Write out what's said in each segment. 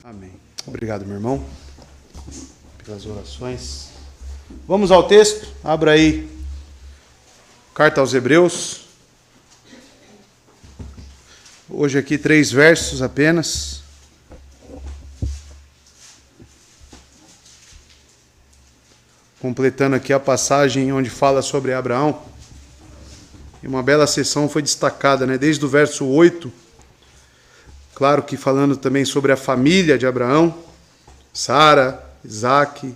Amém. Obrigado, meu irmão, pelas orações. Vamos ao texto. Abra aí. Carta aos Hebreus. Hoje aqui 3 versos apenas. Completando aqui a passagem onde fala sobre Abraão. E uma bela sessão foi destacada, né? Desde o verso 8. Claro que falando também sobre a família de Abraão. Sara, Isaac,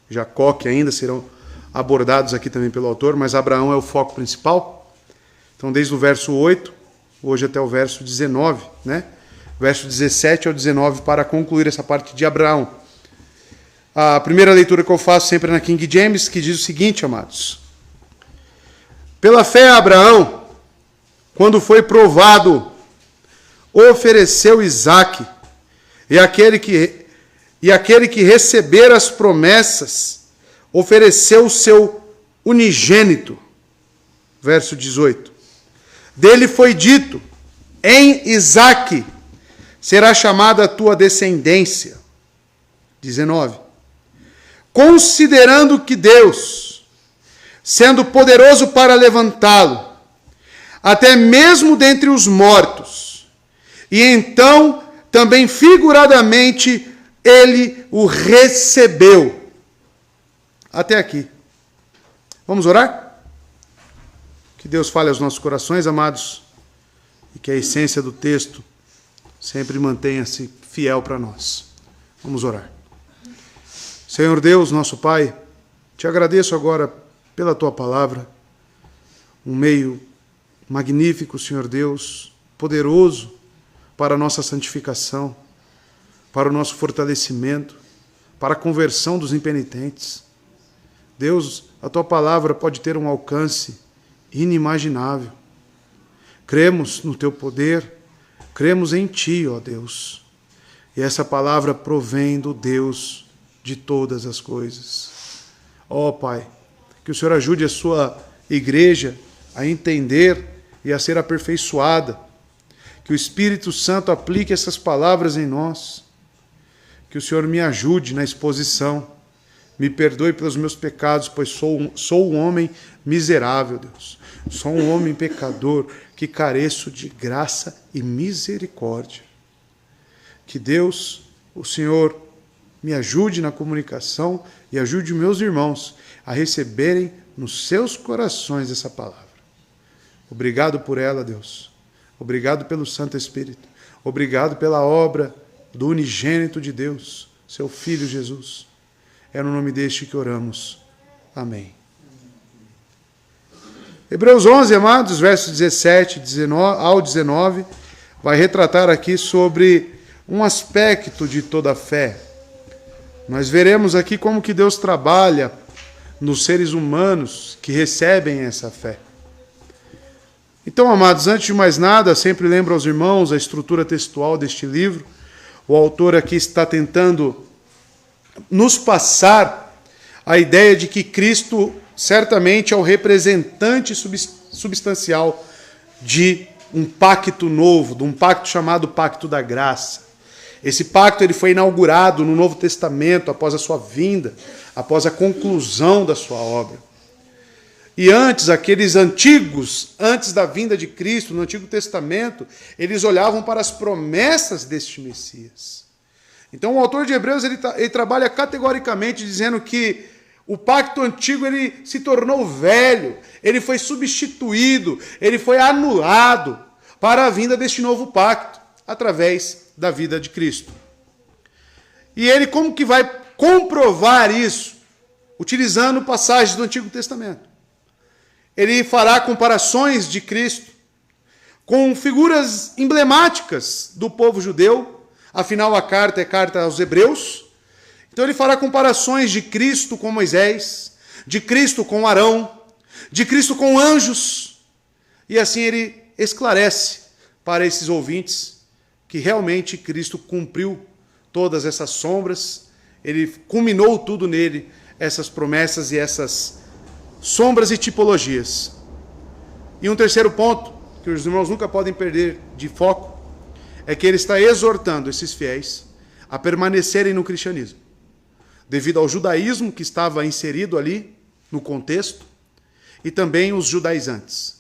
Jacó, que ainda serão abordados aqui também pelo autor. Mas Abraão é o foco principal. Então desde o verso 8, hoje até o verso 19, né? Verso 17 ao 19 para concluir essa parte de Abraão. A primeira leitura que eu faço sempre é na King James, que diz o seguinte, amados. Pela fé, Abraão, quando foi provado, ofereceu Isaque, e aquele que recebera as promessas, ofereceu o seu unigênito. Verso 18. Dele foi dito, em Isaque será chamada a tua descendência. 19. Considerando que Deus, sendo poderoso para levantá-lo, até mesmo dentre os mortos, e então também figuradamente ele o recebeu. Até aqui. Vamos orar? Que Deus fale aos nossos corações, amados, e que a essência do texto sempre mantenha-se fiel para nós. Vamos orar. Senhor Deus, nosso Pai, te agradeço agora pela tua palavra, um meio magnífico, Senhor Deus, poderoso para a nossa santificação, para o nosso fortalecimento, para a conversão dos impenitentes. Deus, a tua palavra pode ter um alcance inimaginável. Cremos no teu poder, cremos em ti, ó Deus. E essa palavra provém do Deus de todas as coisas. Ó Pai, que o Senhor ajude a sua igreja a entender e a ser aperfeiçoada. Que o Espírito Santo aplique essas palavras em nós. Que o Senhor me ajude na exposição. Me perdoe pelos meus pecados, pois sou um homem miserável, Deus. Sou um homem pecador que careço de graça e misericórdia. Que Deus, o Senhor, me ajude na comunicação e ajude meus irmãos a receberem nos seus corações essa palavra. Obrigado por ela, Deus. Obrigado pelo Santo Espírito. Obrigado pela obra do unigênito de Deus, seu Filho Jesus. É no nome deste que oramos. Amém. Hebreus 11, amados, versos 17 ao 19, vai retratar aqui sobre um aspecto de toda a fé. Nós veremos aqui como que Deus trabalha nos seres humanos que recebem essa fé. Então, amados, antes de mais nada, sempre lembro aos irmãos a estrutura textual deste livro. O autor aqui está tentando nos passar a ideia de que Cristo certamente é o representante substancial de um pacto novo, de um pacto chamado Pacto da Graça. Esse pacto ele foi inaugurado no Novo Testamento, após a sua vinda, após a conclusão da sua obra. E antes, aqueles antigos, antes da vinda de Cristo, no Antigo Testamento, eles olhavam para as promessas deste Messias. Então o autor de Hebreus ele trabalha categoricamente dizendo que o pacto antigo ele se tornou velho, ele foi substituído, ele foi anulado para a vinda deste novo pacto, através da vida de Cristo. E ele como que vai comprovar isso? Utilizando passagens do Antigo Testamento. Ele fará comparações de Cristo com figuras emblemáticas do povo judeu, afinal a carta é carta aos Hebreus. Então ele fará comparações de Cristo com Moisés, de Cristo com Arão, de Cristo com anjos. E assim ele esclarece para esses ouvintes que realmente Cristo cumpriu todas essas sombras, ele culminou tudo nele, essas promessas e essas sombras e tipologias. E um terceiro ponto, que os irmãos nunca podem perder de foco, é que ele está exortando esses fiéis a permanecerem no cristianismo, devido ao judaísmo que estava inserido ali no contexto, e também os judaizantes.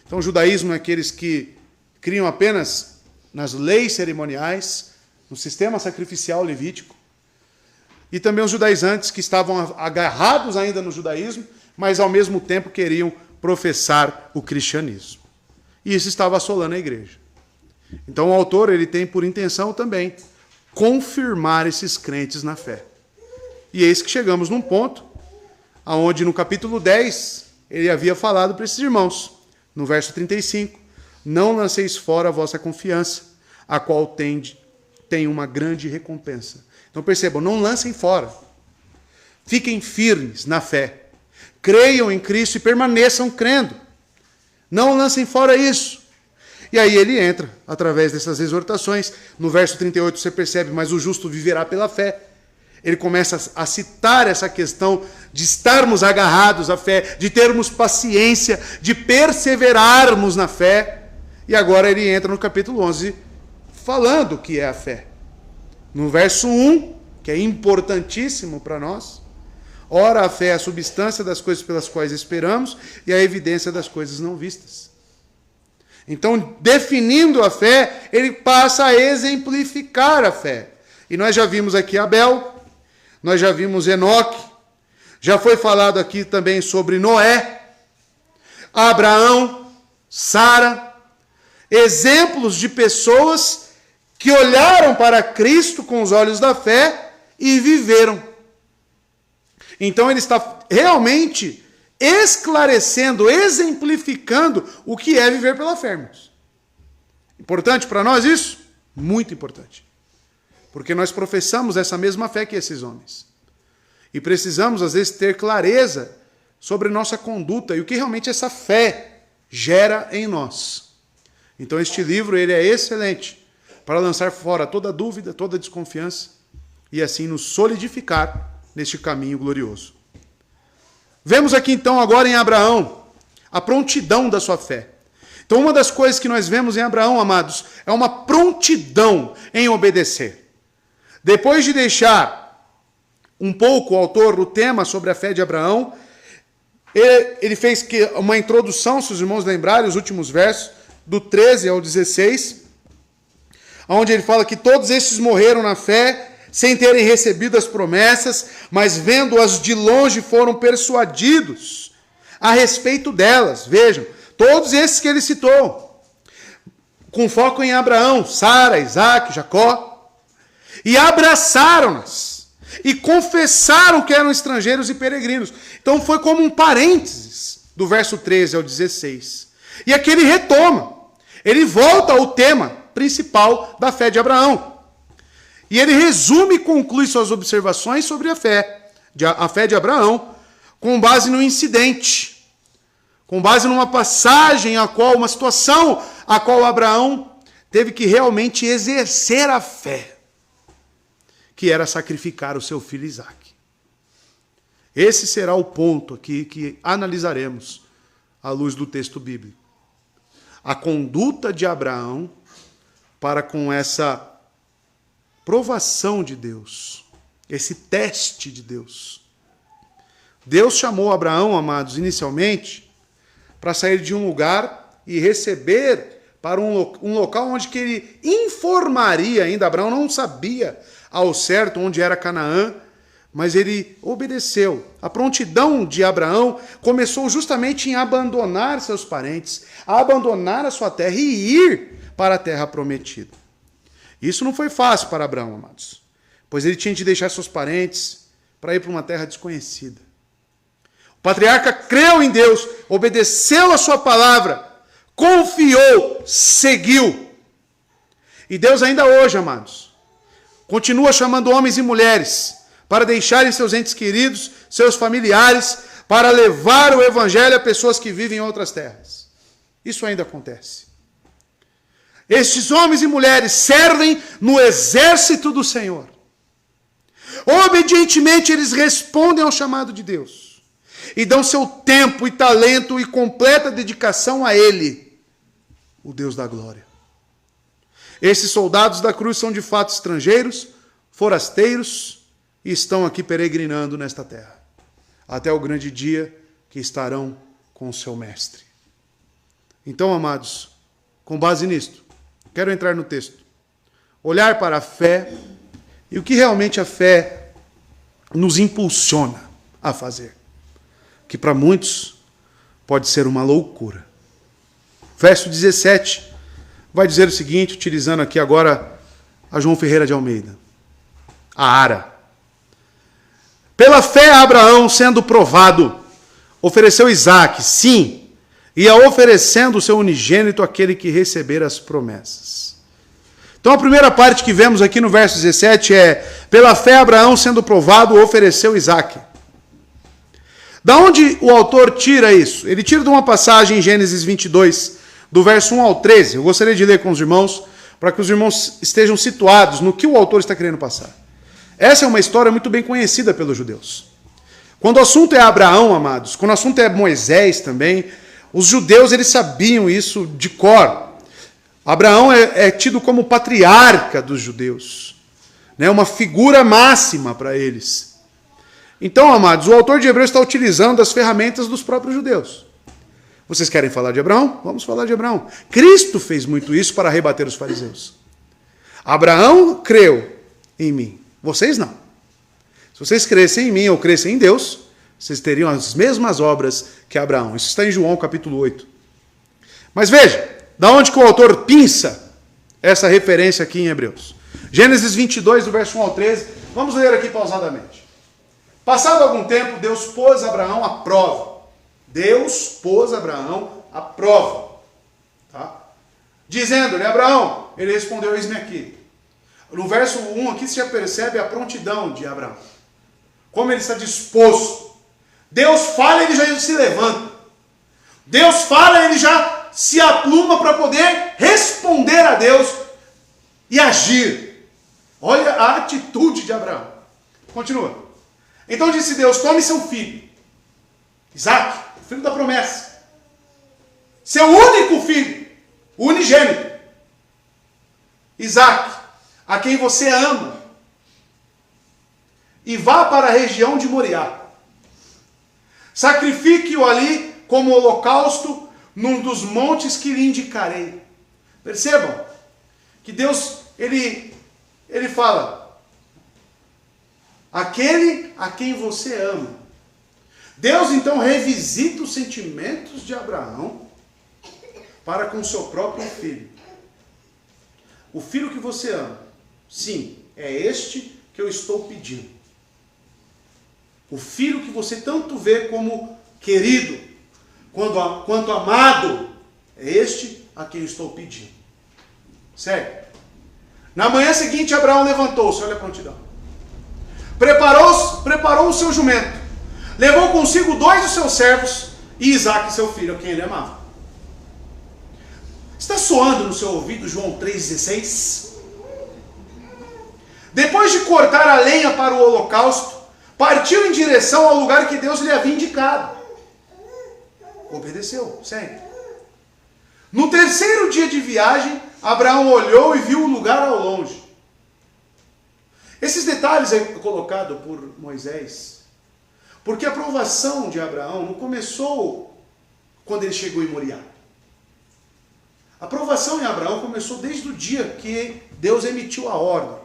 Então, o judaísmo é aqueles que criam apenas nas leis cerimoniais, no sistema sacrificial levítico, e também os judaizantes que estavam agarrados ainda no judaísmo, mas ao mesmo tempo queriam professar o cristianismo. E isso estava assolando a igreja. Então o autor ele tem por intenção também confirmar esses crentes na fé. E eis que chegamos num ponto onde no capítulo 10 ele havia falado para esses irmãos, no verso 35, não lanceis fora a vossa confiança, a qual tem uma grande recompensa. Então percebam, não lancem fora. Fiquem firmes na fé. Creiam em Cristo e permaneçam crendo. Não lancem fora isso. E aí ele entra, através dessas exortações. No verso 38 você percebe, mas o justo viverá pela fé. Ele começa a citar essa questão de estarmos agarrados à fé, de termos paciência, de perseverarmos na fé. E agora ele entra no capítulo 11, falando o que é a fé. No verso 1, que é importantíssimo para nós, ora, a fé é a substância das coisas pelas quais esperamos e a evidência das coisas não vistas. Então, definindo a fé, ele passa a exemplificar a fé. E nós já vimos aqui Abel, nós já vimos Enoque, já foi falado aqui também sobre Noé, Abraão, Sara, exemplos de pessoas que olharam para Cristo com os olhos da fé e viveram. Então ele está realmente esclarecendo, exemplificando o que é viver pela fé, irmãos. Importante para nós isso? Muito importante. Porque nós professamos essa mesma fé que esses homens. E precisamos, às vezes, ter clareza sobre nossa conduta e o que realmente essa fé gera em nós. Então este livro ele é excelente para lançar fora toda dúvida, toda desconfiança e assim nos solidificar neste caminho glorioso. Vemos aqui então agora em Abraão a prontidão da sua fé. Então uma das coisas que nós vemos em Abraão, amados, é uma prontidão em obedecer. Depois de deixar um pouco o autor o tema sobre a fé de Abraão, ele fez uma introdução, se os irmãos lembrarem, os últimos versos, do 13 ao 16, onde ele fala que todos estes morreram na fé, sem terem recebido as promessas, mas vendo-as de longe foram persuadidos a respeito delas. Vejam, todos esses que ele citou, com foco em Abraão, Sara, Isaac, Jacó, e abraçaram-nas, e confessaram que eram estrangeiros e peregrinos. Então foi como um parênteses, do verso 13 ao 16. E aqui ele retoma, ele volta ao tema principal da fé de Abraão. E ele resume e conclui suas observações sobre a fé de Abraão, com base no incidente, com base numa passagem, uma situação a qual Abraão teve que realmente exercer a fé, que era sacrificar o seu filho Isaac. Esse será o ponto aqui que analisaremos à luz do texto bíblico. A conduta de Abraão para com essa provação de Deus, esse teste de Deus. Deus chamou Abraão, amados, inicialmente, para sair de um lugar e receber para um local onde que ele informaria ainda. Abraão não sabia ao certo onde era Canaã, mas ele obedeceu. A prontidão de Abraão começou justamente em abandonar seus parentes, a abandonar a sua terra e ir para a terra prometida. Isso não foi fácil para Abraão, amados, pois ele tinha de deixar seus parentes para ir para uma terra desconhecida. O patriarca creu em Deus, obedeceu a sua palavra, confiou, seguiu. E Deus ainda hoje, amados, continua chamando homens e mulheres para deixarem seus entes queridos, seus familiares, para levar o evangelho a pessoas que vivem em outras terras. Isso ainda acontece. Estes homens e mulheres servem no exército do Senhor. Obedientemente eles respondem ao chamado de Deus e dão seu tempo e talento e completa dedicação a Ele, o Deus da glória. Esses soldados da cruz são de fato estrangeiros, forasteiros e estão aqui peregrinando nesta terra, até o grande dia que estarão com o seu mestre. Então, amados, com base nisto, quero entrar no texto. Olhar para a fé e o que realmente a fé nos impulsiona a fazer. Que para muitos pode ser uma loucura. Verso 17 vai dizer o seguinte, utilizando aqui agora a João Ferreira de Almeida. A Ara. Pela fé, Abraão, sendo provado, ofereceu Isaque, sim, e a oferecendo o seu unigênito àquele que recebera as promessas. Então a primeira parte que vemos aqui no verso 17 é: pela fé, Abraão, sendo provado, ofereceu Isaque. Da onde o autor tira isso? Ele tira de uma passagem em Gênesis 22, do verso 1 ao 13. Eu gostaria de ler com os irmãos, para que os irmãos estejam situados no que o autor está querendo passar. Essa é uma história muito bem conhecida pelos judeus. Quando o assunto é Abraão, amados, quando o assunto é Moisés também, os judeus eles sabiam isso de cor. Abraão é tido como patriarca dos judeus, né? Uma figura máxima para eles. Então, amados, o autor de Hebreus está utilizando as ferramentas dos próprios judeus. Vocês querem falar de Abraão? Vamos falar de Abraão. Cristo fez muito isso para rebater os fariseus. Abraão creu em mim, vocês não. Se vocês crescem em mim ou crescem em Deus, vocês teriam as mesmas obras que Abraão. Isso está em João capítulo 8. Mas veja, da onde que o autor pinça essa referência aqui em Hebreus? Gênesis 22, do verso 1 ao 13. Vamos ler aqui pausadamente. Passado algum tempo, Deus pôs Abraão à prova. Deus pôs Abraão à prova. Tá? Dizendo-lhe, Abraão, ele respondeu, eis-me aqui. No verso 1 aqui você já percebe a prontidão de Abraão. Como ele está disposto. Deus fala, ele já se levanta. Deus fala, ele já se apluma para poder responder a Deus e agir. Olha a atitude de Abraão. Continua. Então disse Deus, tome seu filho, Isaque, o filho da promessa, seu único filho, o unigênito, Isaque, a quem você ama, e vá para a região de Moriá. Sacrifique-o ali como holocausto num dos montes que lhe indicarei. Percebam que Deus, ele fala, aquele a quem você ama. Deus então revisita os sentimentos de Abraão para com seu próprio filho. O filho que você ama. Sim, é este que eu estou pedindo. O filho que você tanto vê como querido, quanto amado, é este a quem eu estou pedindo. Certo? Na manhã seguinte, Abraão levantou-se, olha a prontidão. Preparou o seu jumento, levou consigo 2 dos seus servos e Isaque, seu filho, a quem ele amava. Está soando no seu ouvido João 3,16? Depois de cortar a lenha para o holocausto, partiu em direção ao lugar que Deus lhe havia indicado. Obedeceu, segue. No terceiro dia de viagem, Abraão olhou e viu o lugar ao longe. Esses detalhes é colocado por Moisés, porque a provação de Abraão não começou quando ele chegou em Moriá. A provação em Abraão começou desde o dia que Deus emitiu a ordem.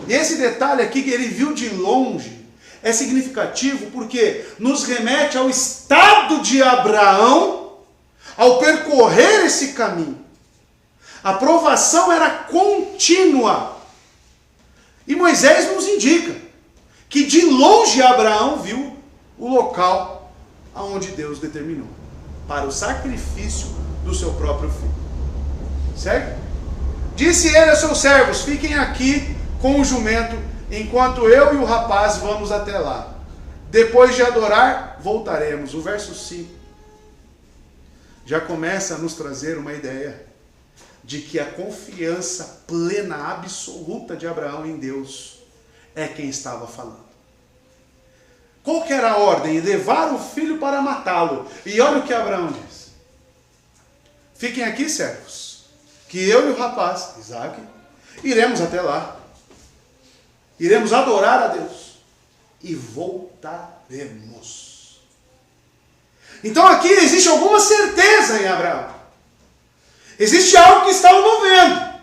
E esse detalhe aqui que ele viu de longe é significativo porque nos remete ao estado de Abraão ao percorrer esse caminho. A provação era contínua. E Moisés nos indica que de longe Abraão viu o local aonde Deus determinou para o sacrifício do seu próprio filho. Certo? Disse ele a seus servos, fiquem aqui com o jumento, enquanto eu e o rapaz vamos até lá. Depois de adorar, voltaremos. O verso 5 já começa a nos trazer uma ideia de que a confiança plena, absoluta de Abraão em Deus é quem estava falando. Qual que era a ordem? Levar o filho para matá-lo. E olha o que Abraão diz. Fiquem aqui, servos, que eu e o rapaz, Isaque, iremos até lá. iremos adorar a Deus e voltaremos. Então aqui existe alguma certeza em Abraão. Existe algo que está o movendo.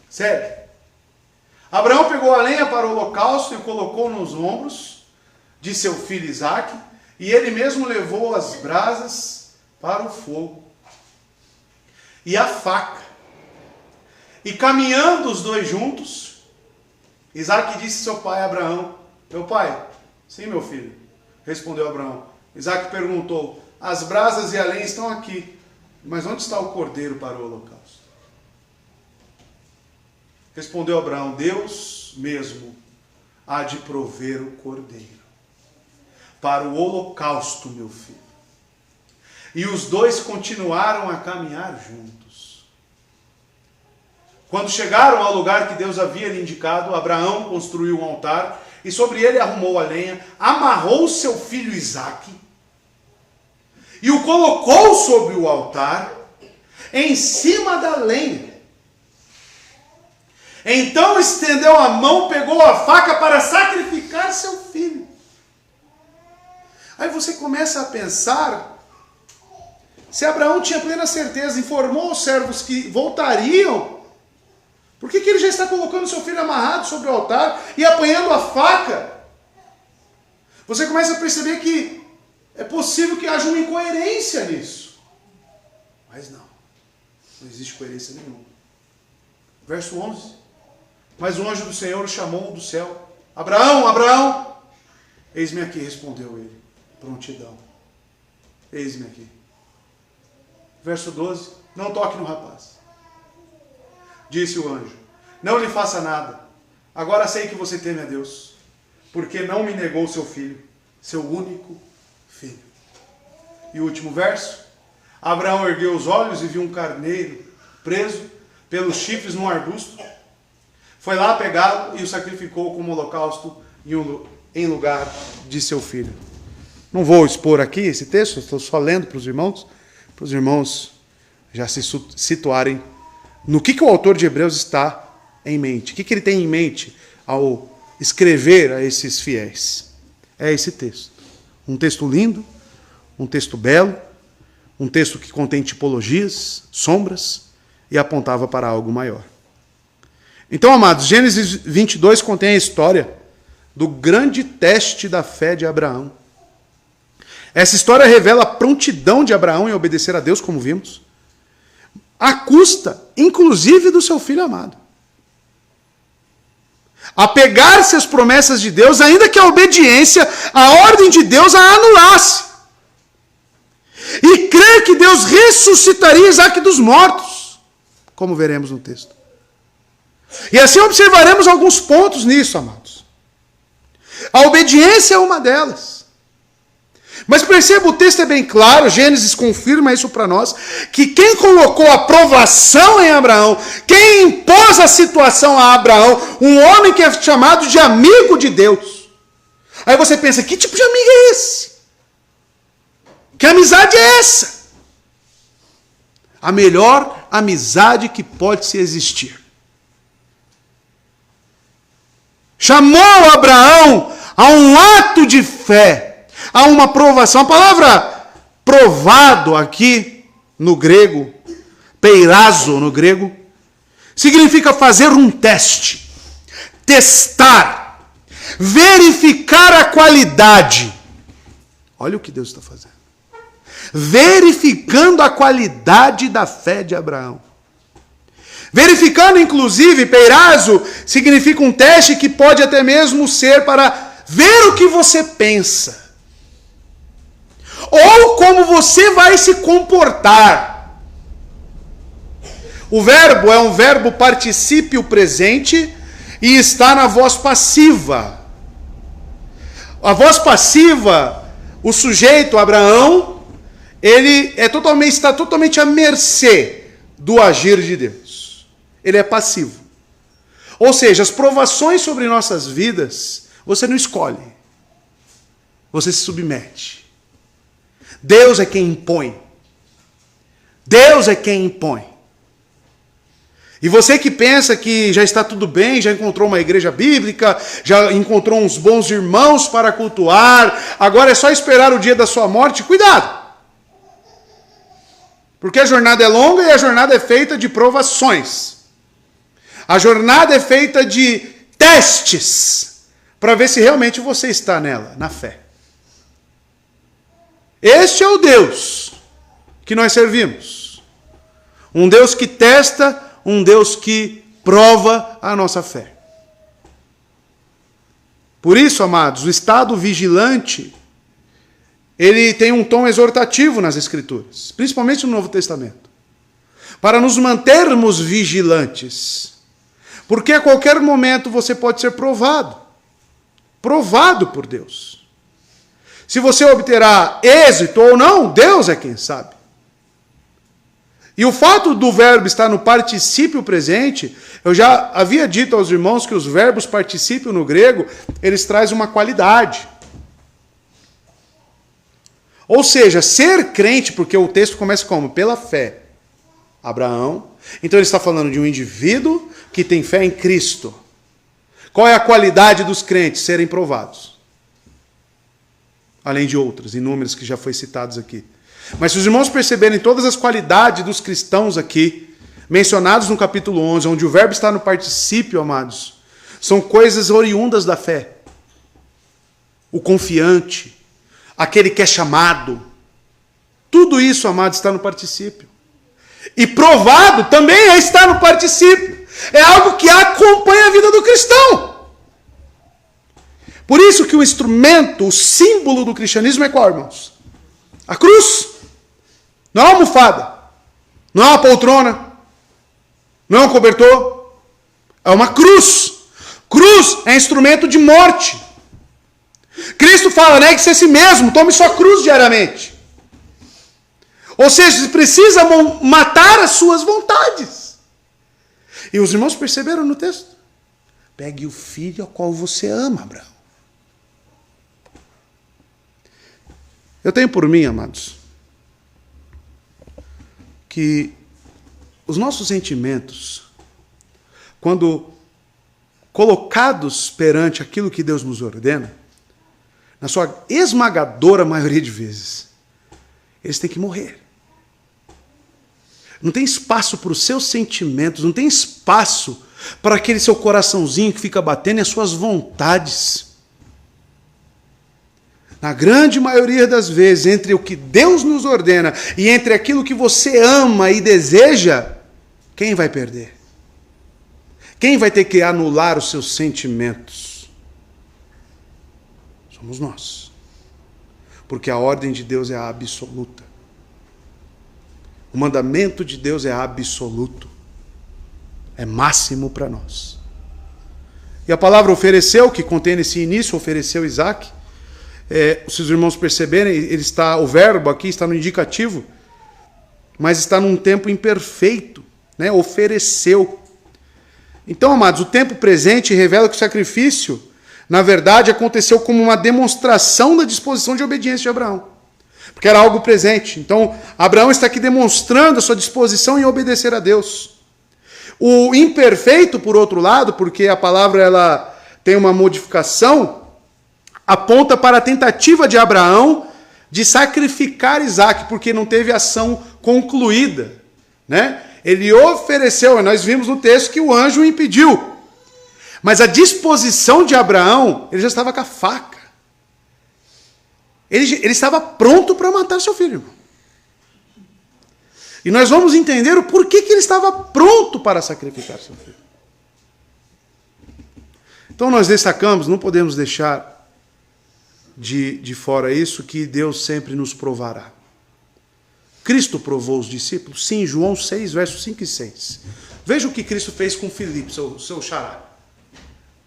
Sério. Abraão pegou a lenha para o holocausto e o colocou nos ombros de seu filho Isaque, e ele mesmo levou as brasas para o fogo e a faca. E caminhando os dois juntos, Isaque disse ao seu pai Abraão: meu pai? Sim, meu filho, respondeu Abraão. Isaque perguntou: as brasas e a lenha estão aqui, mas onde está o cordeiro para o holocausto? Respondeu Abraão: Deus mesmo há de prover o cordeiro para o holocausto, meu filho. E os dois continuaram a caminhar juntos. Quando chegaram ao lugar que Deus havia lhe indicado, Abraão construiu um altar e sobre ele arrumou a lenha, amarrou seu filho Isaque e o colocou sobre o altar em cima da lenha. Então estendeu a mão, pegou a faca para sacrificar seu filho. Aí você começa a pensar, se Abraão tinha plena certeza, informou os servos que voltariam, por que ele já está colocando seu filho amarrado sobre o altar e apanhando a faca? Você começa a perceber que é possível que haja uma incoerência nisso. Mas não existe coerência nenhuma. Verso 11. Mas o anjo do Senhor o chamou do céu: Abraão, Abraão! Eis-me aqui, respondeu ele. Prontidão. Eis-me aqui. Verso 12. Não toque no rapaz. Disse o anjo: não lhe faça nada. Agora sei que você teme a Deus, porque não me negou seu filho, seu único filho. E o último verso. Abraão ergueu os olhos e viu um carneiro preso pelos chifres num arbusto. Foi lá pegá-lo e o sacrificou como holocausto em lugar de seu filho. Não vou expor aqui esse texto, estou só lendo para os irmãos já se situarem no que o autor de Hebreus está em mente. O que ele tem em mente ao escrever a esses fiéis? É esse texto. Um texto lindo, um texto belo, um texto que contém tipologias, sombras e apontava para algo maior. Então, amados, Gênesis 22 contém a história do grande teste da fé de Abraão. Essa história revela a prontidão de Abraão em obedecer a Deus, como vimos, à custa, inclusive, do seu filho amado. Apegar-se às promessas de Deus, ainda que a obediência à ordem de Deus a anulasse. E crer que Deus ressuscitaria Isaque dos mortos, como veremos no texto. E assim observaremos alguns pontos nisso, amados. A obediência é uma delas. Mas perceba, o texto é bem claro, Gênesis confirma isso para nós, que quem colocou a provação em Abraão, quem impôs a situação a Abraão, um homem que é chamado de amigo de Deus. Aí você pensa, que tipo de amigo é esse? Que amizade é essa? A melhor amizade que pode se existir. Chamou Abraão a um ato de fé, a uma provação. A palavra provado aqui no grego, peirazo no grego, significa fazer um teste, testar, verificar a qualidade. Olha o que Deus está fazendo. Verificando a qualidade da fé de Abraão. Verificando, inclusive, peirazo significa um teste que pode até mesmo ser para ver o que você pensa. Ou como você vai se comportar. O verbo é um verbo particípio presente e está na voz passiva. A voz passiva, o sujeito, Abraão, ele está totalmente à mercê do agir de Deus. Ele é passivo. Ou seja, as provações sobre nossas vidas, você não escolhe. Você se submete. Deus é quem impõe. Deus é quem impõe. E você que pensa que já está tudo bem, já encontrou uma igreja bíblica, já encontrou uns bons irmãos para cultuar, agora é só esperar o dia da sua morte, cuidado! Porque a jornada é longa e a jornada é feita de provações. A jornada é feita de testes, para ver se realmente você está nela, na fé. Este é o Deus que nós servimos. Um Deus que testa, um Deus que prova a nossa fé. Por isso, amados, o estado vigilante, ele tem um tom exortativo nas Escrituras, principalmente no Novo Testamento, para nos mantermos vigilantes. Porque a qualquer momento você pode ser provado por Deus. Se você obterá êxito ou não, Deus é quem sabe. E o fato do verbo estar no particípio presente, eu já havia dito aos irmãos que os verbos particípio no grego, eles trazem uma qualidade. Ou seja, ser crente, porque o texto começa como? Pela fé. Abraão. Então ele está falando de um indivíduo que tem fé em Cristo. Qual é a qualidade dos crentes? Serem provados. Além de outras, inúmeras que já foi citadas aqui. Mas se os irmãos perceberem todas as qualidades dos cristãos aqui, mencionados no capítulo 11, onde o verbo está no particípio, amados, são coisas oriundas da fé. O confiante, aquele que é chamado, tudo isso, amados, está no particípio. E provado também está no particípio. É algo que acompanha a vida do cristão. Por isso que o instrumento, o símbolo do cristianismo é qual, irmãos? A cruz. Não é uma almofada, não é uma poltrona, não é um cobertor, é uma cruz. Cruz é instrumento de morte. Cristo fala, negue-se a si mesmo, tome sua cruz diariamente. Ou seja, você precisa matar as suas vontades. E os irmãos perceberam no texto? Pegue o filho ao qual você ama, Abraão. Eu tenho por mim, amados, que os nossos sentimentos, quando colocados perante aquilo que Deus nos ordena, na sua esmagadora maioria de vezes, eles têm que morrer. Não tem espaço para os seus sentimentos, não tem espaço para aquele seu coraçãozinho que fica batendo e as suas vontades. Na grande maioria das vezes, entre o que Deus nos ordena e entre aquilo que você ama e deseja, quem vai perder? Quem vai ter que anular os seus sentimentos? Somos nós. Porque a ordem de Deus é absoluta. O mandamento de Deus é absoluto. É máximo para nós. E a palavra ofereceu, que contém nesse início, ofereceu Isaac. Se os irmãos perceberem, o verbo aqui está no indicativo, mas está num tempo imperfeito, né? Ofereceu. Então, amados, o tempo presente revela que o sacrifício, na verdade, aconteceu como uma demonstração da disposição de obediência de Abraão, porque era algo presente. Então, Abraão está aqui demonstrando a sua disposição em obedecer a Deus. O imperfeito, por outro lado, porque a palavra ela tem uma modificação, aponta para a tentativa de Abraão de sacrificar Isaac, porque não teve ação concluída, né? Ele ofereceu, e nós vimos no texto que o anjo o impediu. Mas a disposição de Abraão, ele já estava com a faca. Ele estava pronto para matar seu filho. E nós vamos entender o porquê que ele estava pronto para sacrificar seu filho. Então nós destacamos, não podemos deixar de fora isso, que Deus sempre nos provará. Cristo provou os discípulos? Sim, João 6, versos 5 e 6. Veja o que Cristo fez com Filipe, seu xará.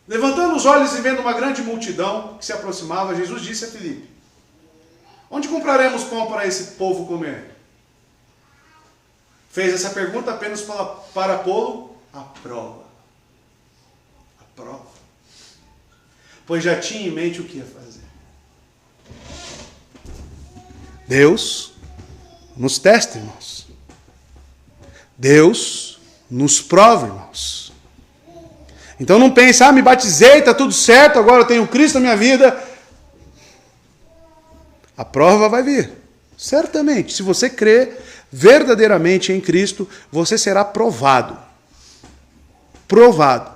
Levantando os olhos e vendo uma grande multidão que se aproximava, Jesus disse a Filipe: onde compraremos pão para esse povo comer? Fez essa pergunta apenas para pô-lo à prova. À prova. Pois já tinha em mente o que ia fazer. Deus nos testa, irmãos. Deus nos prova, irmãos. Então não pense, me batizei, está tudo certo, agora eu tenho Cristo na minha vida. A prova vai vir, certamente. Se você crer verdadeiramente em Cristo, você será provado. Provado.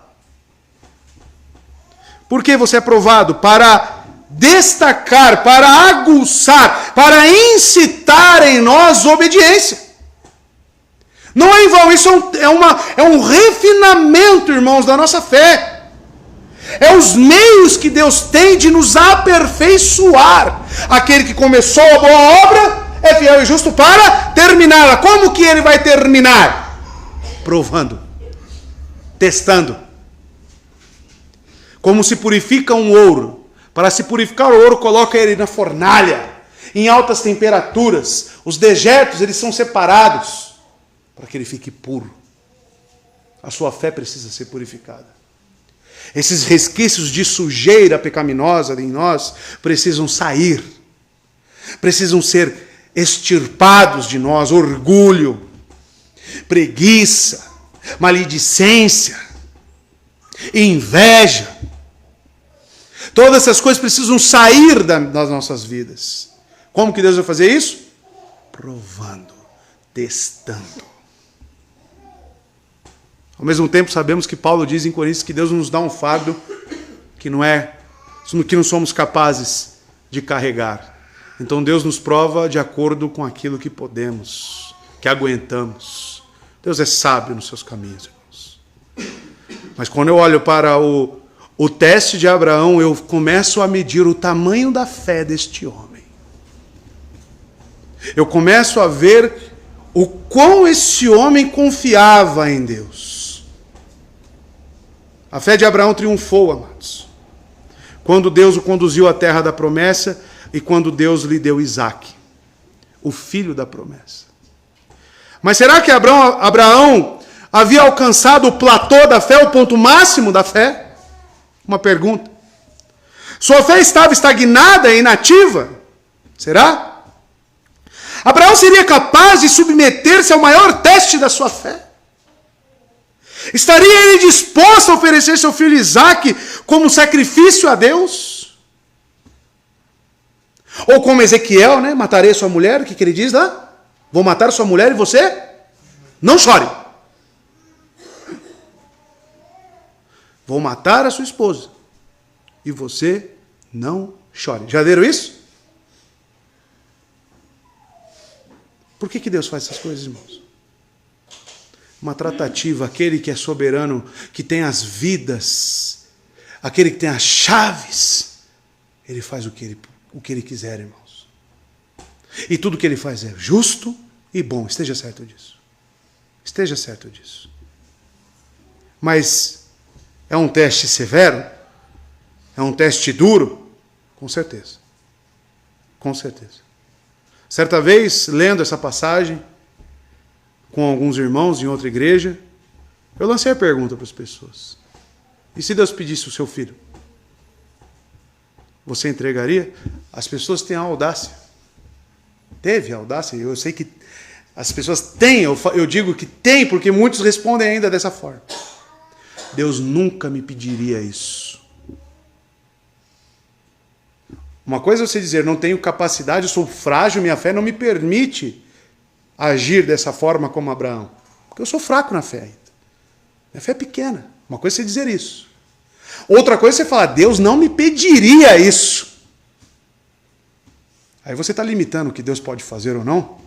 Por que você é provado? Para destacar, para aguçar, para incitar em nós obediência. Não é em vão, isso é um refinamento, irmãos, da nossa fé. É os meios que Deus tem de nos aperfeiçoar. Aquele que começou a boa obra é fiel e justo para terminá-la. Como que ele vai terminar? Provando, testando. Como se purifica um ouro. Para se purificar o ouro, coloca ele na fornalha, em altas temperaturas. Os dejetos, eles são separados para que ele fique puro. A sua fé precisa ser purificada. Esses resquícios de sujeira pecaminosa em nós precisam sair. Precisam ser extirpados de nós. Orgulho, preguiça, maledicência, inveja. Todas essas coisas precisam sair das nossas vidas. Como que Deus vai fazer isso? Provando, testando. Ao mesmo tempo, sabemos que Paulo diz em Coríntios que Deus nos dá um fardo que não somos capazes de carregar. Então Deus nos prova de acordo com aquilo que podemos, que aguentamos. Deus é sábio nos seus caminhos, irmãos. Mas quando eu olho para o teste de Abraão, eu começo a medir o tamanho da fé deste homem. Eu começo a ver o quão esse homem confiava em Deus. A fé de Abraão triunfou, amados, quando Deus o conduziu à terra da promessa e quando Deus lhe deu Isaque, o filho da promessa. Mas será que Abraão havia alcançado o platô da fé, o ponto máximo da fé? Uma pergunta. Sua fé estava estagnada e inativa? Será? Abraão seria capaz de submeter-se ao maior teste da sua fé? Estaria ele disposto a oferecer seu filho Isaque como sacrifício a Deus? Ou como Ezequiel, né? Matarei sua mulher, o que ele diz lá? Vou matar sua mulher e você não chore. Vou matar a sua esposa e você não chore. Já leram isso? Por que Deus faz essas coisas, irmãos? Uma tratativa, aquele que é soberano, que tem as vidas, aquele que tem as chaves, ele faz o que ele quiser, irmãos. E tudo que ele faz é justo e bom, esteja certo disso. Esteja certo disso. Mas é um teste severo? É um teste duro? Com certeza. Com certeza. Certa vez, lendo essa passagem, com alguns irmãos em outra igreja, eu lancei a pergunta para as pessoas. E se Deus pedisse o seu filho? Você entregaria? As pessoas têm a audácia. Teve a audácia, eu sei que as pessoas têm, eu digo que tem, porque muitos respondem ainda dessa forma. Deus nunca me pediria isso. Uma coisa é você dizer, não tenho capacidade, eu sou frágil, minha fé não me permite agir dessa forma como Abraão. Porque eu sou fraco na fé ainda. Minha fé é pequena. Uma coisa é você dizer isso. Outra coisa é você falar, Deus não me pediria isso. Aí você está limitando o que Deus pode fazer ou não.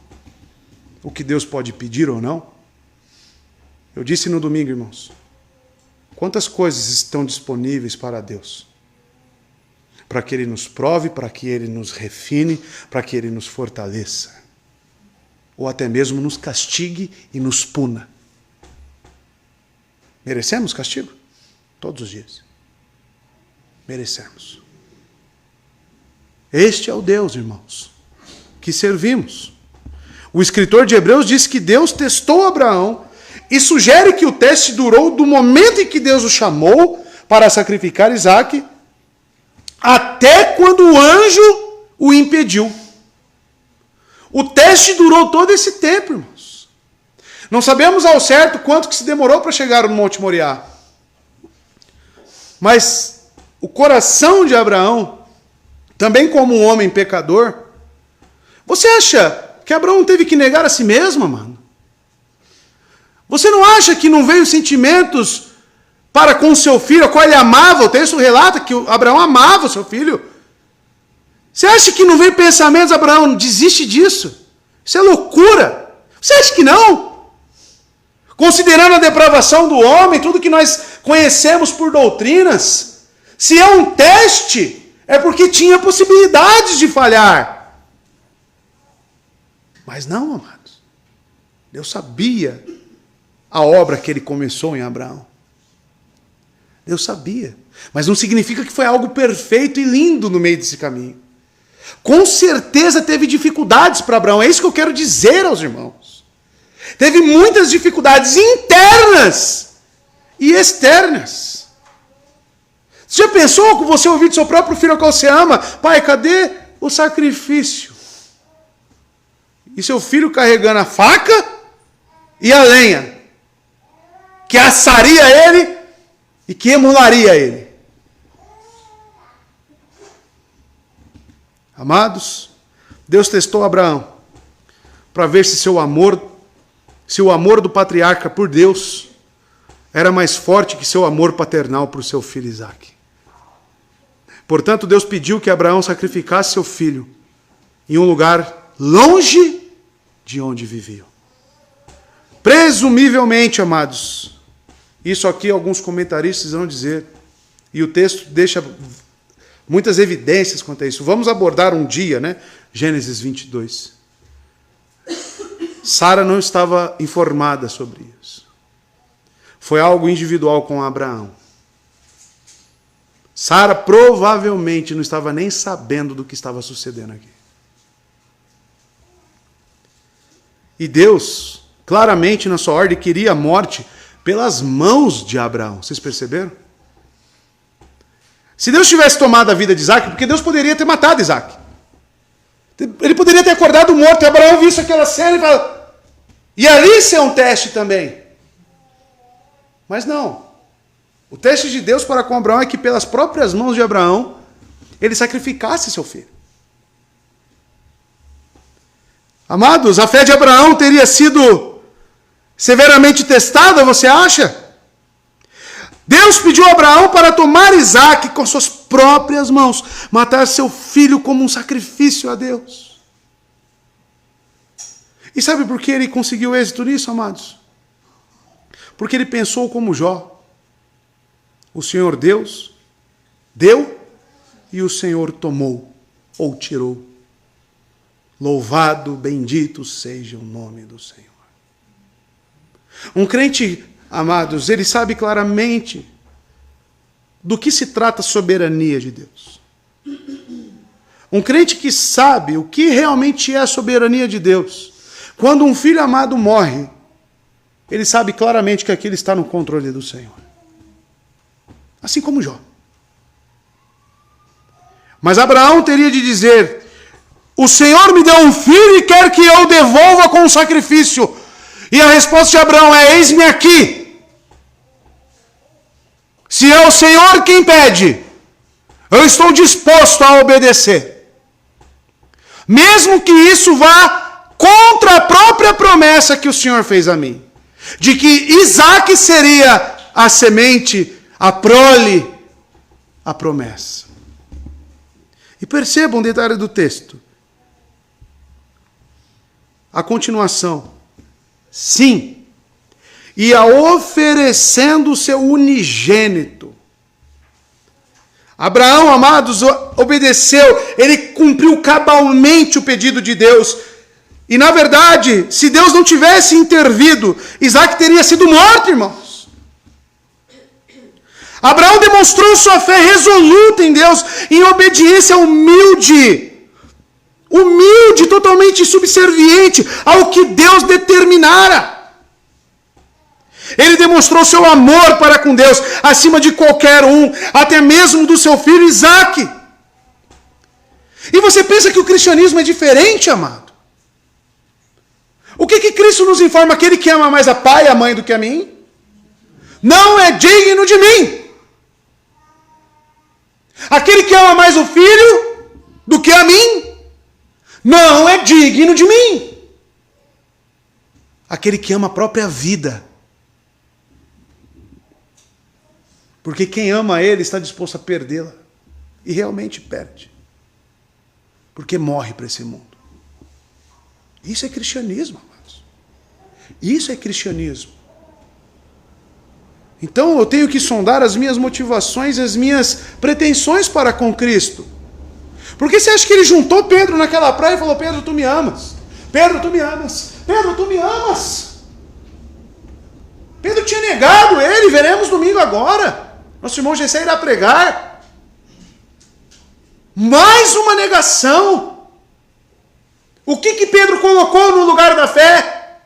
O que Deus pode pedir ou não. Eu disse no domingo, irmãos, quantas coisas estão disponíveis para Deus? Para que Ele nos prove, para que Ele nos refine, para que Ele nos fortaleça. Ou até mesmo nos castigue e nos puna. Merecemos castigo? Todos os dias. Merecemos. Este é o Deus, irmãos, que servimos. O escritor de Hebreus diz que Deus testou Abraão e sugere que o teste durou do momento em que Deus o chamou para sacrificar Isaque até quando o anjo o impediu. O teste durou todo esse tempo, irmãos. Não sabemos ao certo quanto que se demorou para chegar no Monte Moriá. Mas o coração de Abraão, também como um homem pecador, você acha que Abraão teve que negar a si mesmo, mano? Você não acha que não veio sentimentos para com seu filho, a qual ele amava? O texto relata que Abraão amava o seu filho. Você acha que não veio pensamentos, Abraão, desiste disso? Isso é loucura. Você acha que não? Considerando a depravação do homem, tudo que nós conhecemos por doutrinas, se é um teste, é porque tinha possibilidades de falhar. Mas não, amados. Deus sabia a obra que ele começou em Abraão. Deus sabia. Mas não significa que foi algo perfeito e lindo no meio desse caminho. Com certeza teve dificuldades para Abraão. É isso que eu quero dizer aos irmãos. Teve muitas dificuldades internas e externas. Você já pensou com você ouvir do seu próprio filho ao qual você ama? Pai, cadê o sacrifício? E seu filho carregando a faca e a lenha, que assaria ele e que emularia ele. Amados, Deus testou Abraão para ver se o amor do patriarca por Deus era mais forte que seu amor paternal para o seu filho Isaque. Portanto, Deus pediu que Abraão sacrificasse seu filho em um lugar longe de onde viviam. Presumivelmente, amados, isso aqui alguns comentaristas vão dizer, e o texto deixa muitas evidências quanto a isso. Vamos abordar um dia, né? Gênesis 22. Sara não estava informada sobre isso. Foi algo individual com Abraão. Sara provavelmente não estava nem sabendo do que estava sucedendo aqui. E Deus, claramente na sua ordem, queria a morte pelas mãos de Abraão. Vocês perceberam? Se Deus tivesse tomado a vida de Isaque, porque Deus poderia ter matado Isaque. Ele poderia ter acordado morto, e Abraão viu aquela cena e falou... E ali isso é um teste também. Mas não. O teste de Deus para com Abraão é que pelas próprias mãos de Abraão, ele sacrificasse seu filho. Amados, a fé de Abraão teria sido severamente testada, você acha? Deus pediu a Abraão para tomar Isaque com suas próprias mãos, matar seu filho como um sacrifício a Deus. E sabe por que ele conseguiu êxito nisso, amados? Porque ele pensou como Jó. O Senhor Deus deu e o Senhor tomou ou tirou. Louvado, bendito seja o nome do Senhor. Um crente, amados, ele sabe claramente do que se trata a soberania de Deus. Um crente que sabe o que realmente é a soberania de Deus. Quando um filho amado morre, ele sabe claramente que aquilo está no controle do Senhor. Assim como Jó. Mas Abraão teria de dizer: o Senhor me deu um filho e quer que eu devolva com um sacrifício. E a resposta de Abraão é: eis-me aqui. Se é o Senhor quem pede, eu estou disposto a obedecer. Mesmo que isso vá contra a própria promessa que o Senhor fez a mim. De que Isaque seria a semente, a prole, a promessa. E percebam um detalhe do texto. A continuação. Sim. Ia oferecendo o seu unigênito. Abraão, amados, obedeceu. Ele cumpriu cabalmente o pedido de Deus. E, na verdade, se Deus não tivesse intervido, Isaque teria sido morto, irmãos. Abraão demonstrou sua fé resoluta em Deus, em obediência humilde. Humilde, totalmente subserviente ao que Deus determinara. Ele demonstrou seu amor para com Deus, acima de qualquer um, até mesmo do seu filho Isaque. E você pensa que o cristianismo é diferente, amado? O que que Cristo nos informa? Aquele que ama mais a pai e a mãe do que a mim, não é digno de mim. Aquele que ama mais o filho do que a mim, não é digno de mim. Aquele que ama a própria vida, porque quem ama ele está disposto a perdê-la, e realmente perde, porque morre para esse mundo. Isso é cristianismo, amados. Isso é cristianismo. Então eu tenho que sondar as minhas motivações, as minhas pretensões para com Cristo. Por que você acha que ele juntou Pedro naquela praia e falou: Pedro, tu me amas? Pedro, tu me amas? Pedro, tu me amas? Pedro tinha negado ele, veremos domingo agora. Nosso irmão Gessé irá pregar. Mais uma negação. O que Pedro colocou no lugar da fé?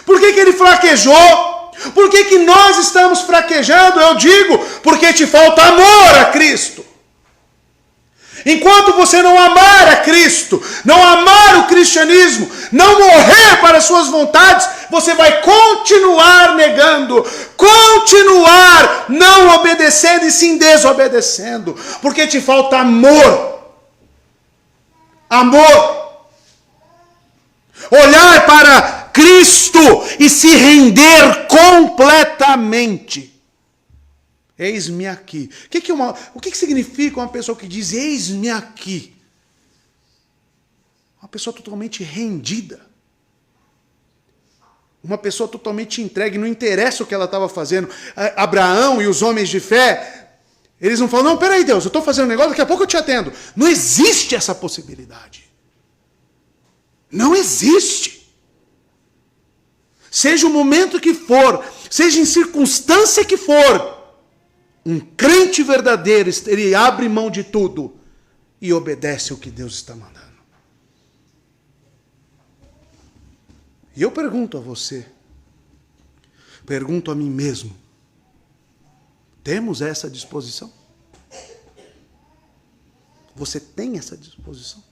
Por que ele fraquejou? Por que nós estamos fraquejando? Eu digo, porque te falta amor a Cristo. Enquanto você não amar a Cristo, não amar o cristianismo, não morrer para as suas vontades, você vai continuar negando, continuar não obedecendo e sim desobedecendo, porque te falta amor. Amor. Olhar para Cristo e se render completamente. Eis-me aqui. O que significa uma pessoa que diz eis-me aqui? Uma pessoa totalmente rendida. Uma pessoa totalmente entregue. Não interessa o que ela estava fazendo. Abraão e os homens de fé, eles não falam: não, peraí, Deus, eu estou fazendo um negócio, daqui a pouco eu te atendo. Não existe essa possibilidade. Não existe. Seja o momento que for, seja em circunstância que for, um crente verdadeiro, ele abre mão de tudo e obedece o que Deus está mandando. E eu pergunto a você, pergunto a mim mesmo, temos essa disposição? Você tem essa disposição?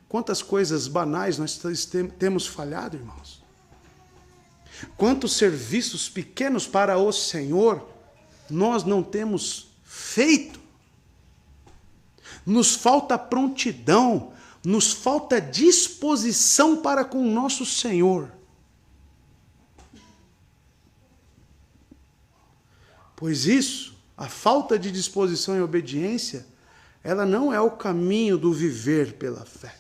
Quantas coisas banais nós temos falhado, irmãos? Quantos serviços pequenos para o Senhor nós não temos feito? Nos falta prontidão, nos falta disposição para com o nosso Senhor. Pois isso, a falta de disposição e obediência, ela não é o caminho do viver pela fé.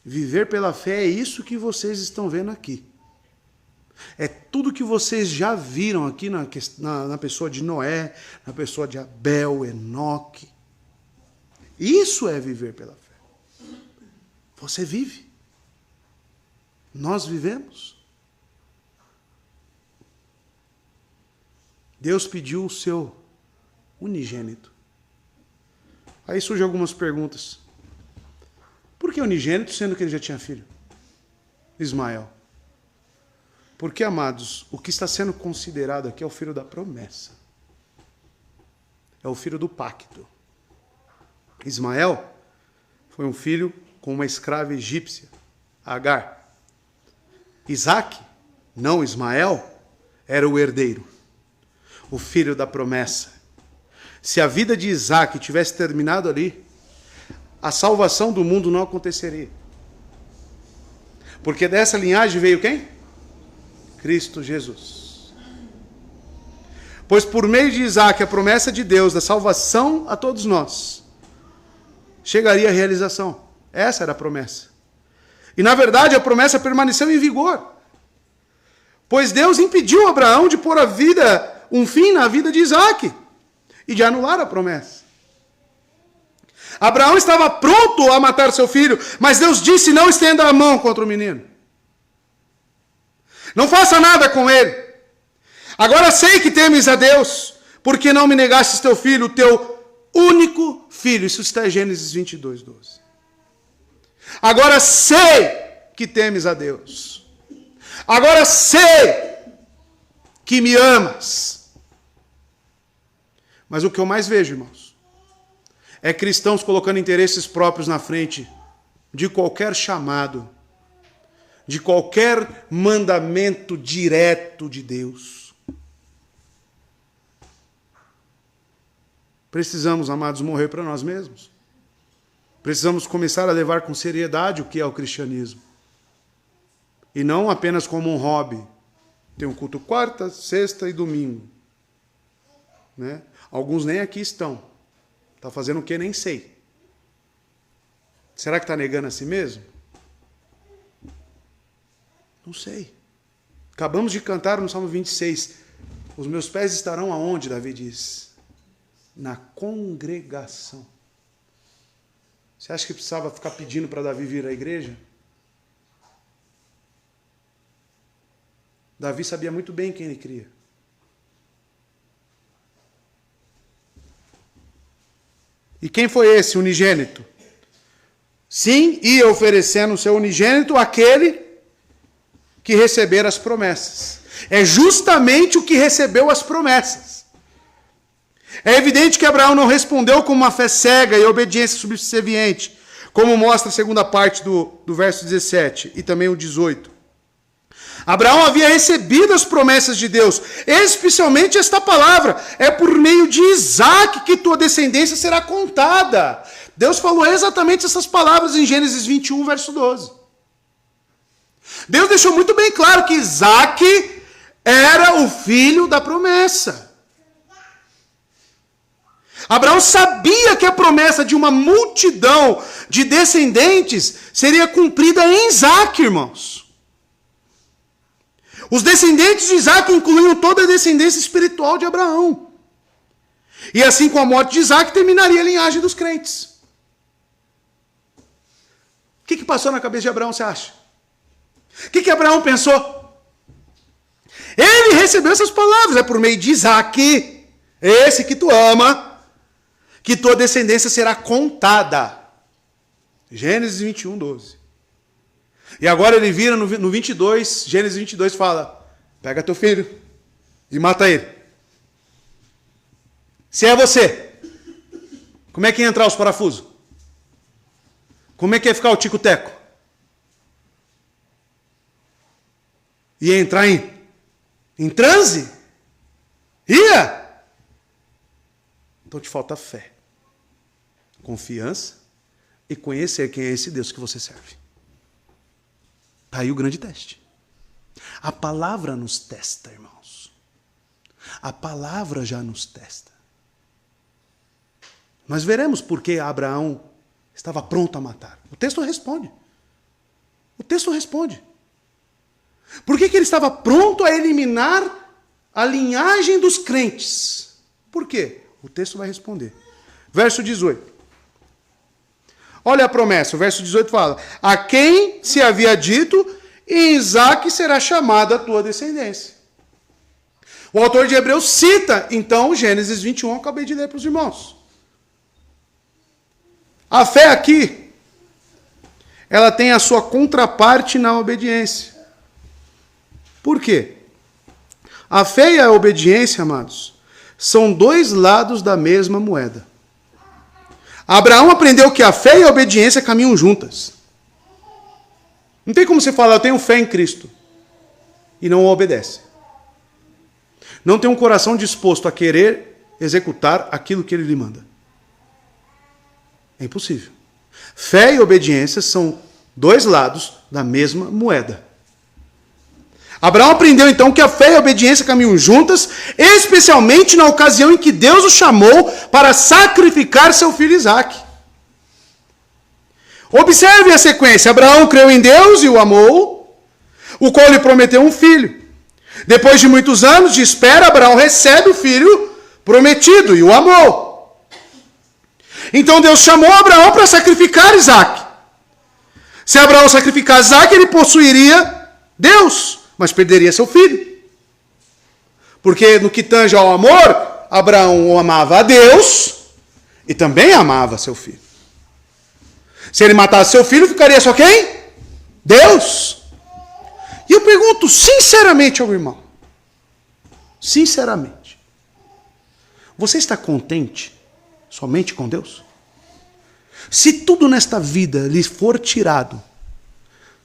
Viver pela fé é isso que vocês estão vendo aqui. É tudo que vocês já viram aqui na pessoa de Noé, na pessoa de Abel, Enoque. Isso é viver pela fé. Você vive. Nós vivemos. Deus pediu o seu unigênito. Aí surgem algumas perguntas. Por que unigênito, sendo que ele já tinha filho? Ismael. Porque, amados, o que está sendo considerado aqui é o filho da promessa. É o filho do pacto. Ismael foi um filho com uma escrava egípcia, Agar. Isaac, não Ismael, era o herdeiro, o filho da promessa. Se a vida de Isaac tivesse terminado ali, a salvação do mundo não aconteceria. Porque dessa linhagem veio quem? Cristo Jesus. Pois por meio de Isaac, a promessa de Deus, da salvação a todos nós, chegaria à realização. Essa era a promessa. E na verdade a promessa permaneceu em vigor. Pois Deus impediu Abraão de pôr um fim na vida de Isaac e de anular a promessa. Abraão estava pronto a matar seu filho, mas Deus disse: não estenda a mão contra o menino. Não faça nada com ele. Agora sei que temes a Deus, porque não me negastes teu filho, o teu único filho. Isso está em Gênesis 22, 12. Agora sei que temes a Deus. Agora sei que me amas. Mas o que eu mais vejo, irmãos, é cristãos colocando interesses próprios na frente de qualquer chamado, de qualquer mandamento direto de Deus. Precisamos, amados, morrer para nós mesmos. Precisamos começar a levar com seriedade o que é o cristianismo. E não apenas como um hobby. Tem um culto quarta, sexta e domingo. Né? Alguns nem aqui estão. Está fazendo o que? Nem sei. Será que está negando a si mesmo? Não sei. Acabamos de cantar no Salmo 26. Os meus pés estarão aonde, Davi diz? Na congregação. Você acha que precisava ficar pedindo para Davi vir à igreja? Davi sabia muito bem quem ele cria. E quem foi esse unigênito? Sim, ia oferecendo o seu unigênito àquele que receber as promessas. É justamente o que recebeu as promessas. É evidente que Abraão não respondeu com uma fé cega e obediência subserviente, como mostra a segunda parte do verso 17 e também o 18. Abraão havia recebido as promessas de Deus, especialmente esta palavra: é por meio de Isaac que tua descendência será contada. Deus falou exatamente essas palavras em Gênesis 21, verso 12. Deus deixou muito bem claro que Isaac era o filho da promessa. Abraão sabia que a promessa de uma multidão de descendentes seria cumprida em Isaac, irmãos. Os descendentes de Isaac incluíam toda a descendência espiritual de Abraão. E assim, com a morte de Isaac, terminaria a linhagem dos crentes. O que passou na cabeça de Abraão, você acha? O que Abraão pensou? Ele recebeu essas palavras: é por meio de Isaac, esse que tu ama, que tua descendência será contada. Gênesis 21, 12. E agora ele vira no 22, Gênesis 22 fala: pega teu filho e mata ele. Se é você, como é que ia entrar os parafusos? Como é que ia ficar o tico-teco? Ia entrar em transe? Ia! Então te falta fé, confiança e conhecer quem é esse Deus que você serve. Está aí o grande teste. A palavra nos testa, irmãos. A palavra já nos testa. Nós veremos por que Abraão estava pronto a matar. O texto responde. O texto responde. Por que ele estava pronto a eliminar a linhagem dos crentes? Por quê? O texto vai responder. Verso 18. Olha a promessa, o verso 18 fala: a quem se havia dito, em Isaac será chamada a tua descendência. O autor de Hebreus cita, então, Gênesis 21, eu acabei de ler para os irmãos. A fé aqui, ela tem a sua contraparte na obediência. Por quê? A fé e a obediência, amados, são dois lados da mesma moeda. Abraão aprendeu que a fé e a obediência caminham juntas. Não tem como você falar: eu tenho fé em Cristo, e não obedece. Não tem um coração disposto a querer executar aquilo que ele lhe manda. É impossível. Fé e obediência são dois lados da mesma moeda. Abraão aprendeu então que a fé e a obediência caminham juntas, especialmente na ocasião em que Deus o chamou para sacrificar seu filho Isaque. Observe a sequência: Abraão creu em Deus e o amou, o qual lhe prometeu um filho. Depois de muitos anos de espera, Abraão recebe o filho prometido e o amou. Então Deus chamou Abraão para sacrificar Isaque. Se Abraão sacrificar Isaque, ele possuiria Deus, mas perderia seu filho. Porque no que tange ao amor, Abraão amava a Deus e também amava seu filho. Se ele matasse seu filho, ficaria só quem? Deus. E eu pergunto sinceramente ao irmão, sinceramente, você está contente somente com Deus? Se tudo nesta vida lhe for tirado,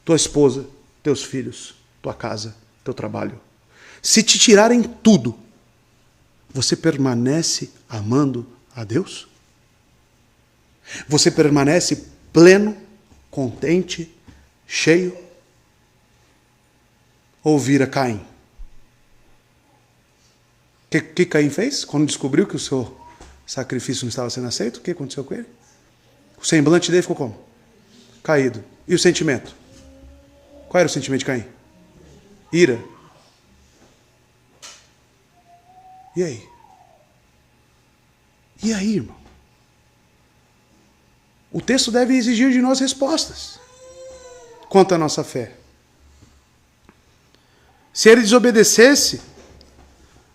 tua esposa, teus filhos, tua casa, teu trabalho, se te tirarem tudo, você permanece amando a Deus? Você permanece pleno, contente, cheio? Ou vira Caim? O que Caim fez? Quando descobriu que o seu sacrifício não estava sendo aceito, o que aconteceu com ele? O semblante dele ficou como? Caído. E o sentimento? Qual era o sentimento de Caim? Ira. E aí? E aí, irmão? O texto deve exigir de nós respostas quanto à nossa fé. Se ele desobedecesse,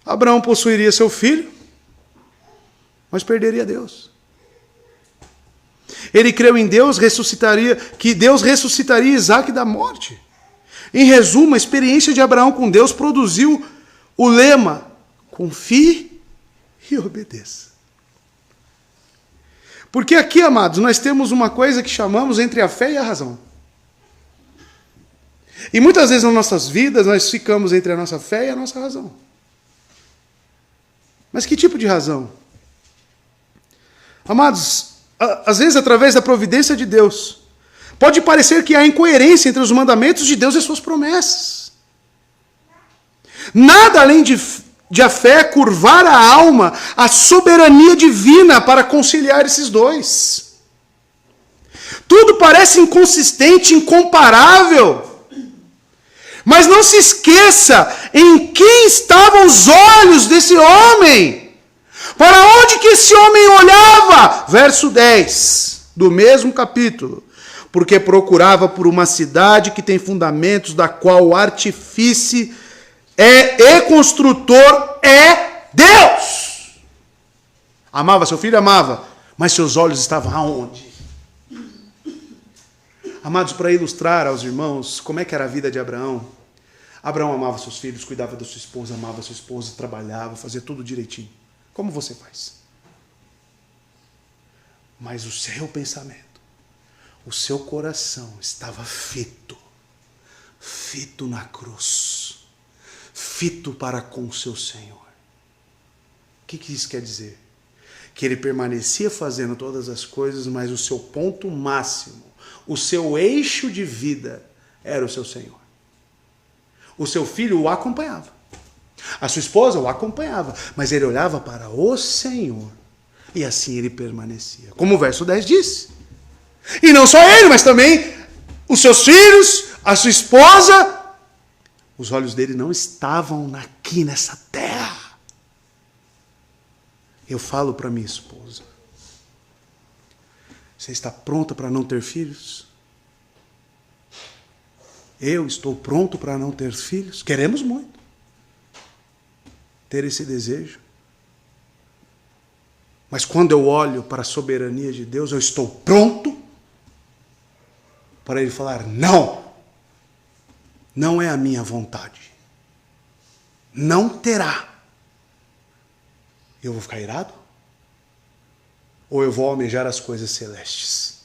Abraão possuiria seu filho, mas perderia Deus. Ele creu em Deus, que Deus ressuscitaria Isaac da morte. Em resumo, a experiência de Abraão com Deus produziu o lema: confie e obedeça. Porque aqui, amados, nós temos uma coisa que chamamos entre a fé e a razão. E muitas vezes nas nossas vidas nós ficamos entre a nossa fé e a nossa razão. Mas que tipo de razão? Amados, às vezes através da providência de Deus, pode parecer que há incoerência entre os mandamentos de Deus e suas promessas. Nada além de a fé curvar a alma à soberania divina para conciliar esses dois. Tudo parece inconsistente, incomparável. Mas não se esqueça em quem estavam os olhos desse homem. Para onde que esse homem olhava? Verso 10 do mesmo capítulo. Porque procurava por uma cidade que tem fundamentos, da qual o artífice e construtor é Deus. Amava seu filho? Amava. Mas seus olhos estavam aonde? Amados, para ilustrar aos irmãos como é que era a vida de Abraão, Abraão amava seus filhos, cuidava da sua esposa, amava sua esposa, trabalhava, fazia tudo direitinho. Como você faz? Mas o seu pensamento, o seu coração estava fito na cruz, fito para com o seu Senhor. O que isso quer dizer? Que ele permanecia fazendo todas as coisas, mas o seu ponto máximo, o seu eixo de vida era o seu Senhor. O seu filho o acompanhava. A sua esposa o acompanhava. Mas ele olhava para o Senhor. E assim ele permanecia. Como o verso 10 diz. E não só ele, mas também os seus filhos, a sua esposa. Os olhos dele não estavam aqui nessa terra. Eu falo para minha esposa: você está pronta para não ter filhos? Eu estou pronto para não ter filhos? Queremos muito ter esse desejo. Mas quando eu olho para a soberania de Deus, eu estou pronto para Ele falar: não, não é a minha vontade. Não terá. Eu vou ficar irado? Ou eu vou almejar as coisas celestes?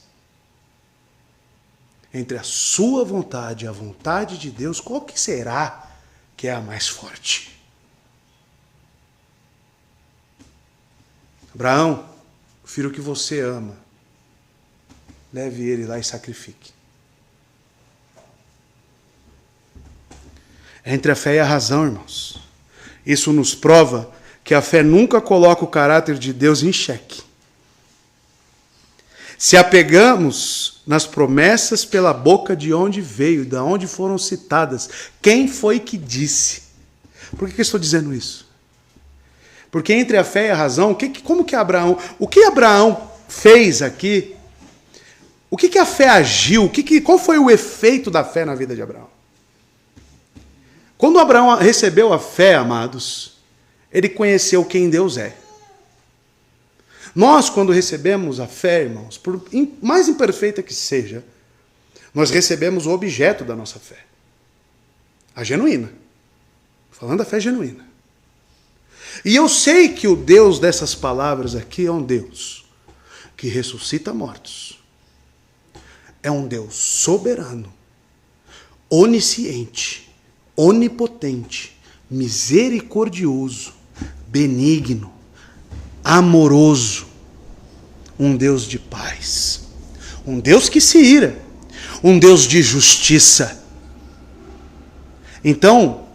Entre a sua vontade e a vontade de Deus, qual que será que é a mais forte? Abraão, o filho que você ama, leve ele lá e sacrifique. Entre a fé e a razão, irmãos. Isso nos prova que a fé nunca coloca o caráter de Deus em xeque. Se apegamos nas promessas pela boca de onde veio, de onde foram citadas, quem foi que disse? Por que eu estou dizendo isso? Porque entre a fé e a razão, o que Abraão fez aqui? O que a fé agiu? Qual foi o efeito da fé na vida de Abraão? Quando Abraão recebeu a fé, amados, ele conheceu quem Deus é. Nós, quando recebemos a fé, irmãos, por mais imperfeita que seja, nós recebemos o objeto da nossa fé. A genuína. Falando da fé genuína. E eu sei que o Deus dessas palavras aqui é um Deus que ressuscita mortos. É um Deus soberano, onisciente, onipotente, misericordioso, benigno, amoroso, um Deus de paz, um Deus que se ira, um Deus de justiça. Então,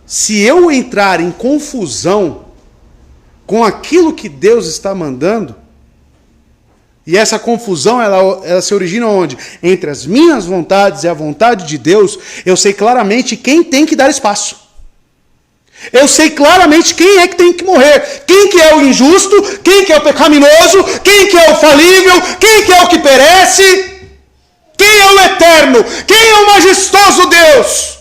se eu entrar em confusão com aquilo que Deus está mandando, e essa confusão ela se origina onde? Entre as minhas vontades e a vontade de Deus, eu sei claramente quem tem que dar espaço. Eu sei claramente quem é que tem que morrer. Quem que é o injusto, quem que é o pecaminoso, quem que é o falível, quem que é o que perece, quem é o eterno, quem é o majestoso Deus.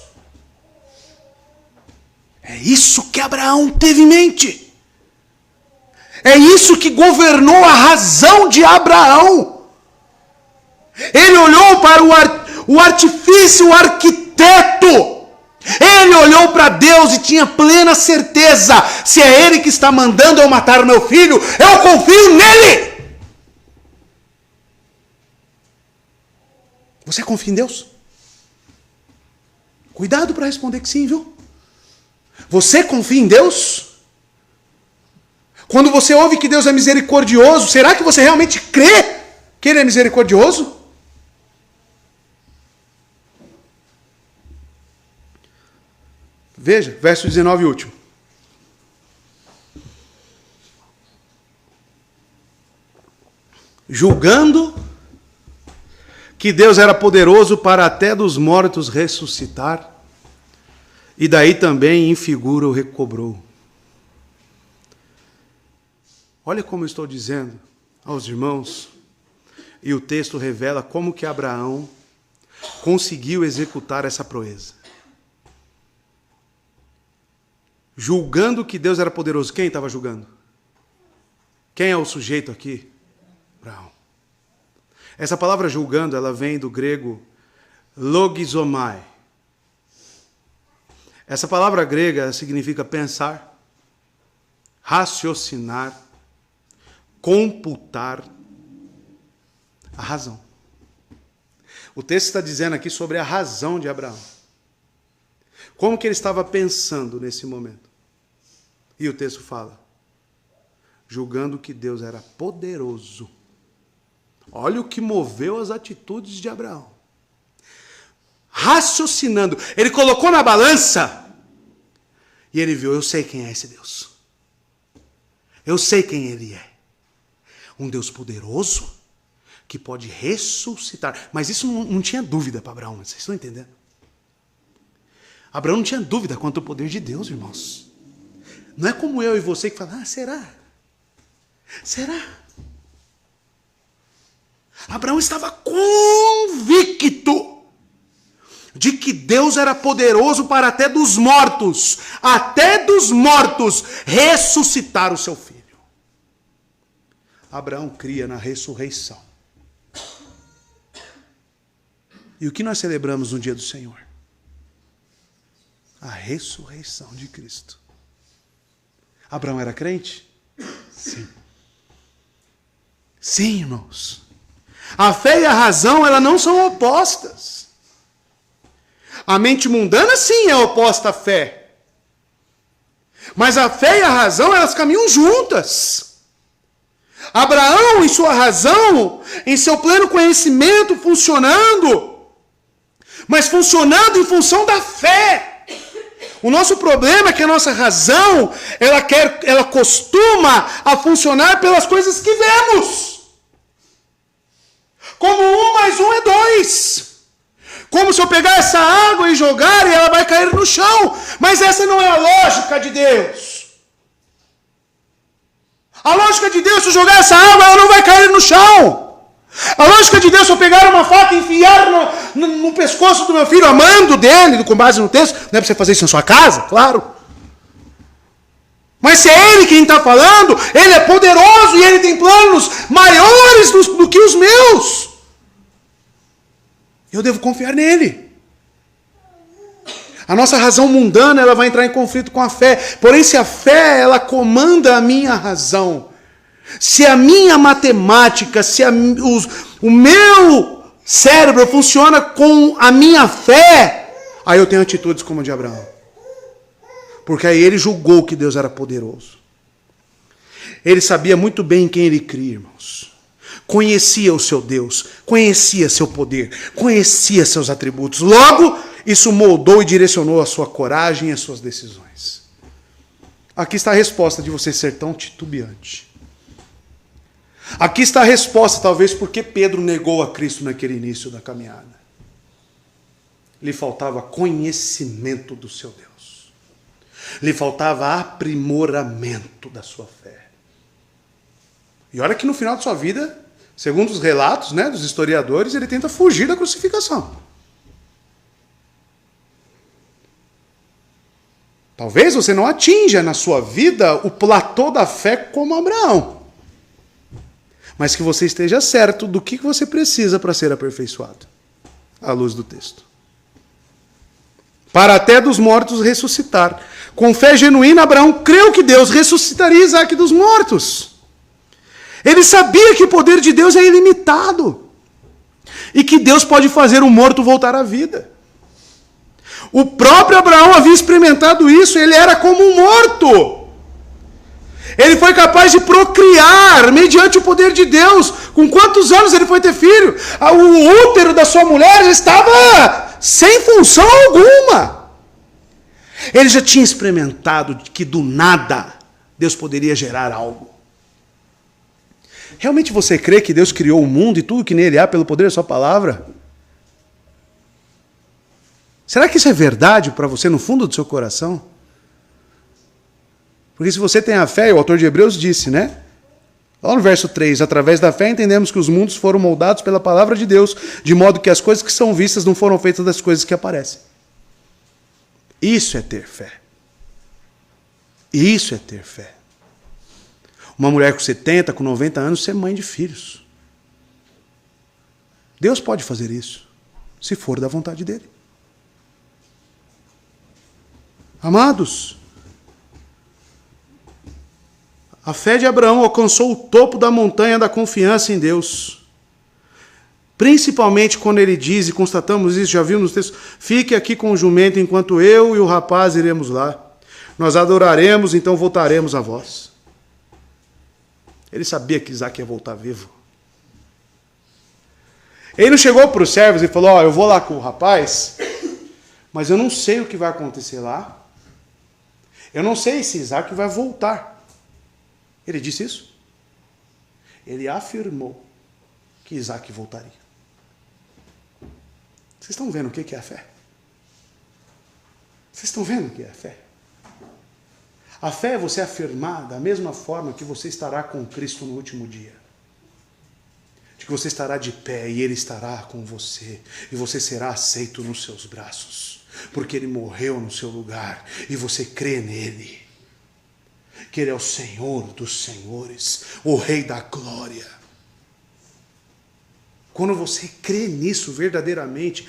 É isso que Abraão teve em mente. É isso que governou a razão de Abraão. Ele olhou para o artifício, o arquiteto. Ele olhou para Deus e tinha plena certeza. Se é Ele que está mandando eu matar o meu filho, eu confio nele. Você confia em Deus? Cuidado para responder que sim, viu? Você confia em Deus? Quando você ouve que Deus é misericordioso, será que você realmente crê que Ele é misericordioso? Veja, verso 19 e último. Julgando que Deus era poderoso para até dos mortos ressuscitar, e daí também em figura o recobrou. Olha como eu estou dizendo aos irmãos, e o texto revela como que Abraão conseguiu executar essa proeza. Julgando que Deus era poderoso. Quem estava julgando? Quem é o sujeito aqui? Abraão. Essa palavra julgando, ela vem do grego logizomai. Essa palavra grega significa pensar, raciocinar, computar a razão. O texto está dizendo aqui sobre a razão de Abraão. Como que ele estava pensando nesse momento? E o texto fala, julgando que Deus era poderoso. Olha o que moveu as atitudes de Abraão. Raciocinando. Ele colocou na balança e ele viu, eu sei quem é esse Deus. Eu sei quem Ele é. Um Deus poderoso que pode ressuscitar. Mas isso não tinha dúvida para Abraão, vocês estão entendendo? Abraão não tinha dúvida quanto ao poder de Deus, irmãos. Não é como eu e você que falam, será? Será? Abraão estava convicto de que Deus era poderoso para até dos mortos, ressuscitar o seu filho. Abraão cria na ressurreição. E o que nós celebramos no dia do Senhor? A ressurreição de Cristo. Abraão era crente? Sim. Sim, irmãos. A fé e a razão, elas não são opostas. A mente mundana, sim, é oposta à fé. Mas a fé e a razão, elas caminham juntas. Abraão, em sua razão, em seu pleno conhecimento, funcionando, mas funcionando em função da fé. O nosso problema é que a nossa razão, ela costuma a funcionar pelas coisas que vemos. Como 1 mais 1 é 2. Como se eu pegar essa água e jogar e ela vai cair no chão. Mas essa não é a lógica de Deus. A lógica de Deus, se eu jogar essa água, ela não vai cair no chão. A lógica de Deus, se eu pegar uma faca e enfiar no pescoço do meu filho, amando dele, com base no texto, não é para você fazer isso na sua casa? Claro. Mas se é Ele quem está falando, Ele é poderoso e Ele tem planos maiores do que os meus. Eu devo confiar nele. A nossa razão mundana, ela vai entrar em conflito com a fé. Porém, se a fé, ela comanda a minha razão, Se a minha matemática, o meu cérebro funciona com a minha fé, aí eu tenho atitudes como a de Abraão. Porque aí ele julgou que Deus era poderoso. Ele sabia muito bem em quem ele cria, irmãos. Conhecia o seu Deus, conhecia seu poder, conhecia seus atributos. Logo, isso moldou e direcionou a sua coragem e as suas decisões. Aqui está a resposta de você ser tão titubeante. Aqui está a resposta, talvez, porque Pedro negou a Cristo naquele início da caminhada. Lhe faltava conhecimento do seu Deus. Lhe faltava aprimoramento da sua fé. E olha que no final de sua vida, segundo os relatos, né, dos historiadores, ele tenta fugir da crucificação. Talvez você não atinja na sua vida o platô da fé como Abraão. Mas que você esteja certo do que você precisa para ser aperfeiçoado, à luz do texto. Para até dos mortos ressuscitar. Com fé genuína, Abraão creu que Deus ressuscitaria Isaque dos mortos. Ele sabia que o poder de Deus é ilimitado. E que Deus pode fazer um morto voltar à vida. O próprio Abraão havia experimentado isso, ele era como um morto. Ele foi capaz de procriar mediante o poder de Deus. Com quantos anos ele foi ter filho? O útero da sua mulher já estava sem função alguma. Ele já tinha experimentado que do nada Deus poderia gerar algo. Realmente você crê que Deus criou o mundo e tudo que nele há pelo poder da sua palavra? Será que isso é verdade para você no fundo do seu coração? Porque se você tem a fé, o autor de Hebreus disse, né? Lá no verso 3, através da fé entendemos que os mundos foram moldados pela palavra de Deus, de modo que as coisas que são vistas não foram feitas das coisas que aparecem. Isso é ter fé. Isso é ter fé. Uma mulher com 70, com 90 anos, ser mãe de filhos. Deus pode fazer isso, se for da vontade dele. Amados, a fé de Abraão alcançou o topo da montanha da confiança em Deus. Principalmente quando ele diz, e constatamos isso, já viu nos textos, fique aqui com o jumento enquanto eu e o rapaz iremos lá. Nós adoraremos, então voltaremos a vós. Ele sabia que Isaque ia voltar vivo. Ele não chegou para os servos e falou, eu vou lá com o rapaz, mas eu não sei o que vai acontecer lá. Eu não sei se Isaque vai voltar. Ele disse isso? Ele afirmou que Isaque voltaria. Vocês estão vendo o que é a fé? Vocês estão vendo o que é a fé? A fé é você afirmar da mesma forma que você estará com Cristo no último dia. De que você estará de pé e Ele estará com você. E você será aceito nos seus braços. Porque Ele morreu no seu lugar. E você crê nele. Que Ele é o Senhor dos senhores. O Rei da glória. Quando você crê nisso verdadeiramente,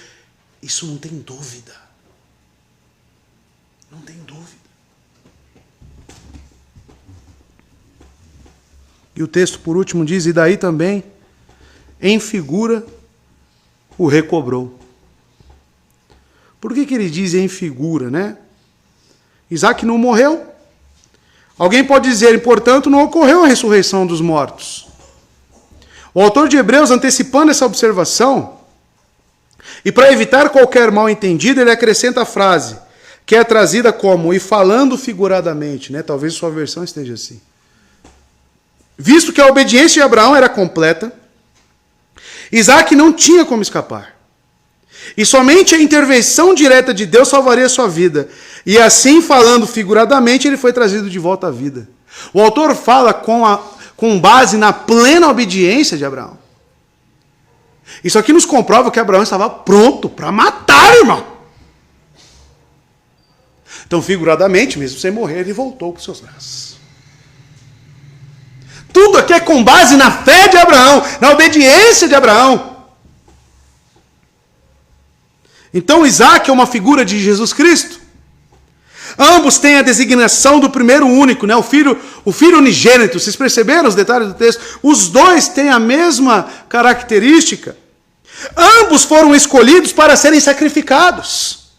isso não tem dúvida. Não tem dúvida. E o texto, por último, diz, e daí também, em figura, o recobrou. Por que ele diz em figura, né? Isaque não morreu. Alguém pode dizer, portanto, não ocorreu a ressurreição dos mortos. O autor de Hebreus, antecipando essa observação, e para evitar qualquer mal entendido, ele acrescenta a frase, que é trazida como, e falando figuradamente, né? Talvez sua versão esteja assim. Visto que a obediência de Abraão era completa, Isaque não tinha como escapar. E somente a intervenção direta de Deus salvaria sua vida. E assim, falando figuradamente, ele foi trazido de volta à vida. O autor fala com base na plena obediência de Abraão. Isso aqui nos comprova que Abraão estava pronto para matar, irmão. Então, figuradamente, mesmo sem morrer, ele voltou para os seus braços. Tudo aqui é com base na fé de Abraão, na obediência de Abraão. Então Isaque é uma figura de Jesus Cristo. Ambos têm a designação do primeiro único, né? O filho unigênito. Vocês perceberam os detalhes do texto? Os dois têm a mesma característica. Ambos foram escolhidos para serem sacrificados.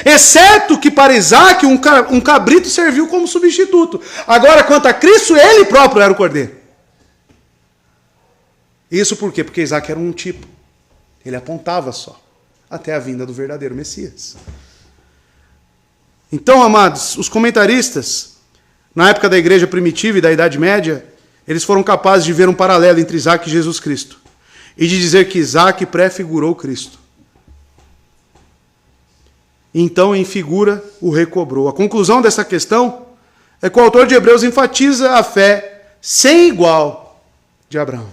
Exceto que para Isaac um cabrito serviu como substituto. Agora, quanto a Cristo, ele próprio era o cordeiro. Isso por quê? Porque Isaac era um tipo. Ele apontava só até a vinda do verdadeiro Messias. Então, amados, os comentaristas, na época da igreja primitiva e da Idade Média, eles foram capazes de ver um paralelo entre Isaac e Jesus Cristo. E de dizer que Isaac prefigurou Cristo. Então, em figura, o recobrou. A conclusão dessa questão é que o autor de Hebreus enfatiza a fé sem igual de Abraão.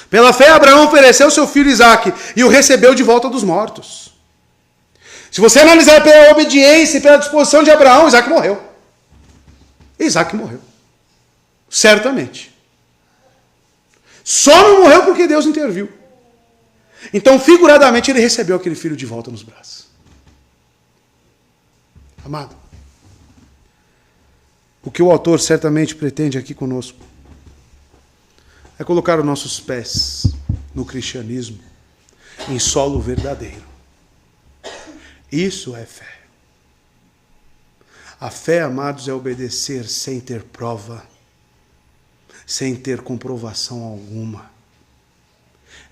Pela fé, Abraão ofereceu seu filho Isaac e o recebeu de volta dos mortos. Se você analisar pela obediência e pela disposição de Abraão, Isaac morreu. Isaac morreu. Certamente. Só não morreu porque Deus interviu. Então, figuradamente, ele recebeu aquele filho de volta nos braços. Amado, o que o autor certamente pretende aqui conosco é colocar os nossos pés no cristianismo em solo verdadeiro. Isso é fé. A fé, amados, é obedecer sem ter prova, sem ter comprovação alguma.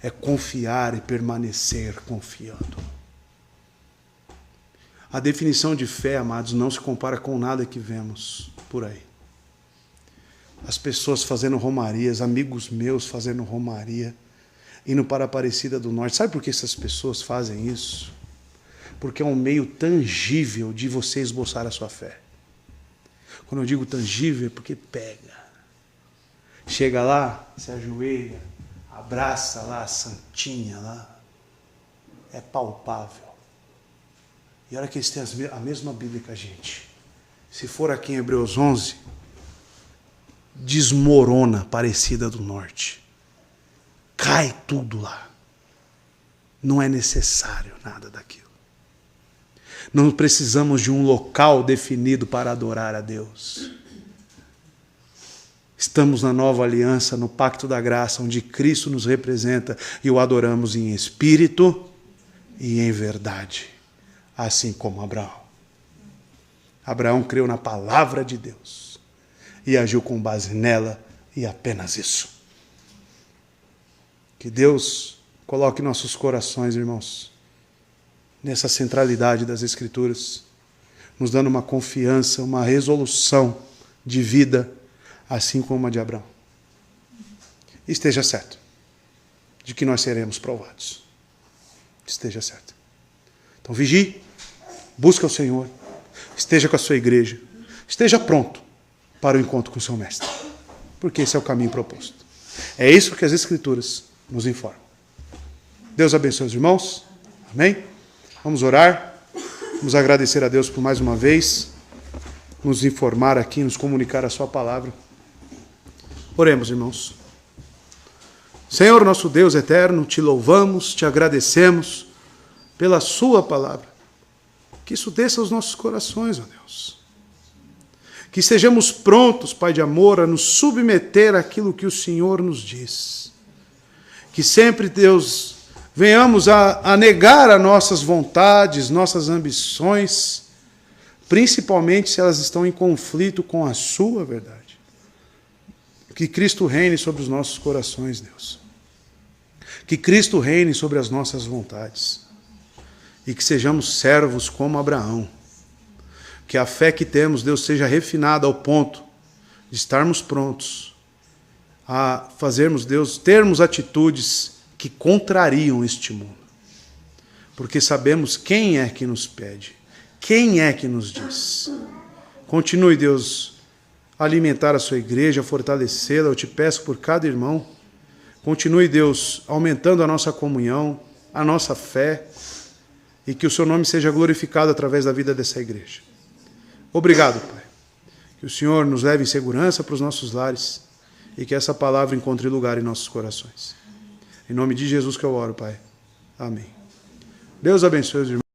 É confiar e permanecer confiando. A definição de fé, amados, não se compara com nada que vemos por aí. As pessoas fazendo romarias, amigos meus fazendo romaria, indo para a Aparecida do Norte. Sabe por que essas pessoas fazem isso? Porque é um meio tangível de você esboçar a sua fé. Quando eu digo tangível, é porque pega. Chega lá, se ajoelha, abraça lá a santinha lá. É palpável. E olha que eles têm a mesma Bíblia que a gente. Se for aqui em Hebreus 11, desmorona a Aparecida do Norte. Cai tudo lá. Não é necessário nada daquilo. Não precisamos de um local definido para adorar a Deus. Estamos na nova aliança, no pacto da graça, onde Cristo nos representa e o adoramos em espírito e em verdade, assim como Abraão. Abraão creu na palavra de Deus e agiu com base nela e apenas isso. Que Deus coloque nossos corações, irmãos, nessa centralidade das Escrituras, nos dando uma confiança, uma resolução de vida, assim como a de Abraão. Esteja certo de que nós seremos provados. Esteja certo. Então vigie, busca o Senhor, esteja com a sua igreja, esteja pronto para o encontro com o seu mestre, porque esse é o caminho proposto. É isso que as Escrituras nos informam. Deus abençoe os irmãos. Amém? Vamos orar. Vamos agradecer a Deus por mais uma vez nos informar aqui, nos comunicar a sua palavra. Oremos, irmãos. Senhor, nosso Deus eterno, te louvamos, te agradecemos pela sua palavra. Que isso desça aos nossos corações, ó Deus. Que sejamos prontos, Pai de amor, a nos submeter àquilo que o Senhor nos diz. Que sempre, Deus, venhamos a negar as nossas vontades, nossas ambições, principalmente se elas estão em conflito com a sua verdade. Que Cristo reine sobre os nossos corações, Deus. Que Cristo reine sobre as nossas vontades. E que sejamos servos como Abraão. Que a fé que temos, Deus, seja refinada ao ponto de estarmos prontos a fazermos, Deus, termos atitudes que contrariam este mundo. Porque sabemos quem é que nos pede, quem é que nos diz. Continue, Deus, a alimentar a sua igreja, a fortalecê-la. Eu te peço por cada irmão. Continue, Deus, aumentando a nossa comunhão, a nossa fé, e que o seu nome seja glorificado através da vida dessa igreja. Obrigado, Pai. Que o Senhor nos leve em segurança para os nossos lares e que essa palavra encontre lugar em nossos corações. Em nome de Jesus que eu oro, Pai. Amém. Deus abençoe os irmãos.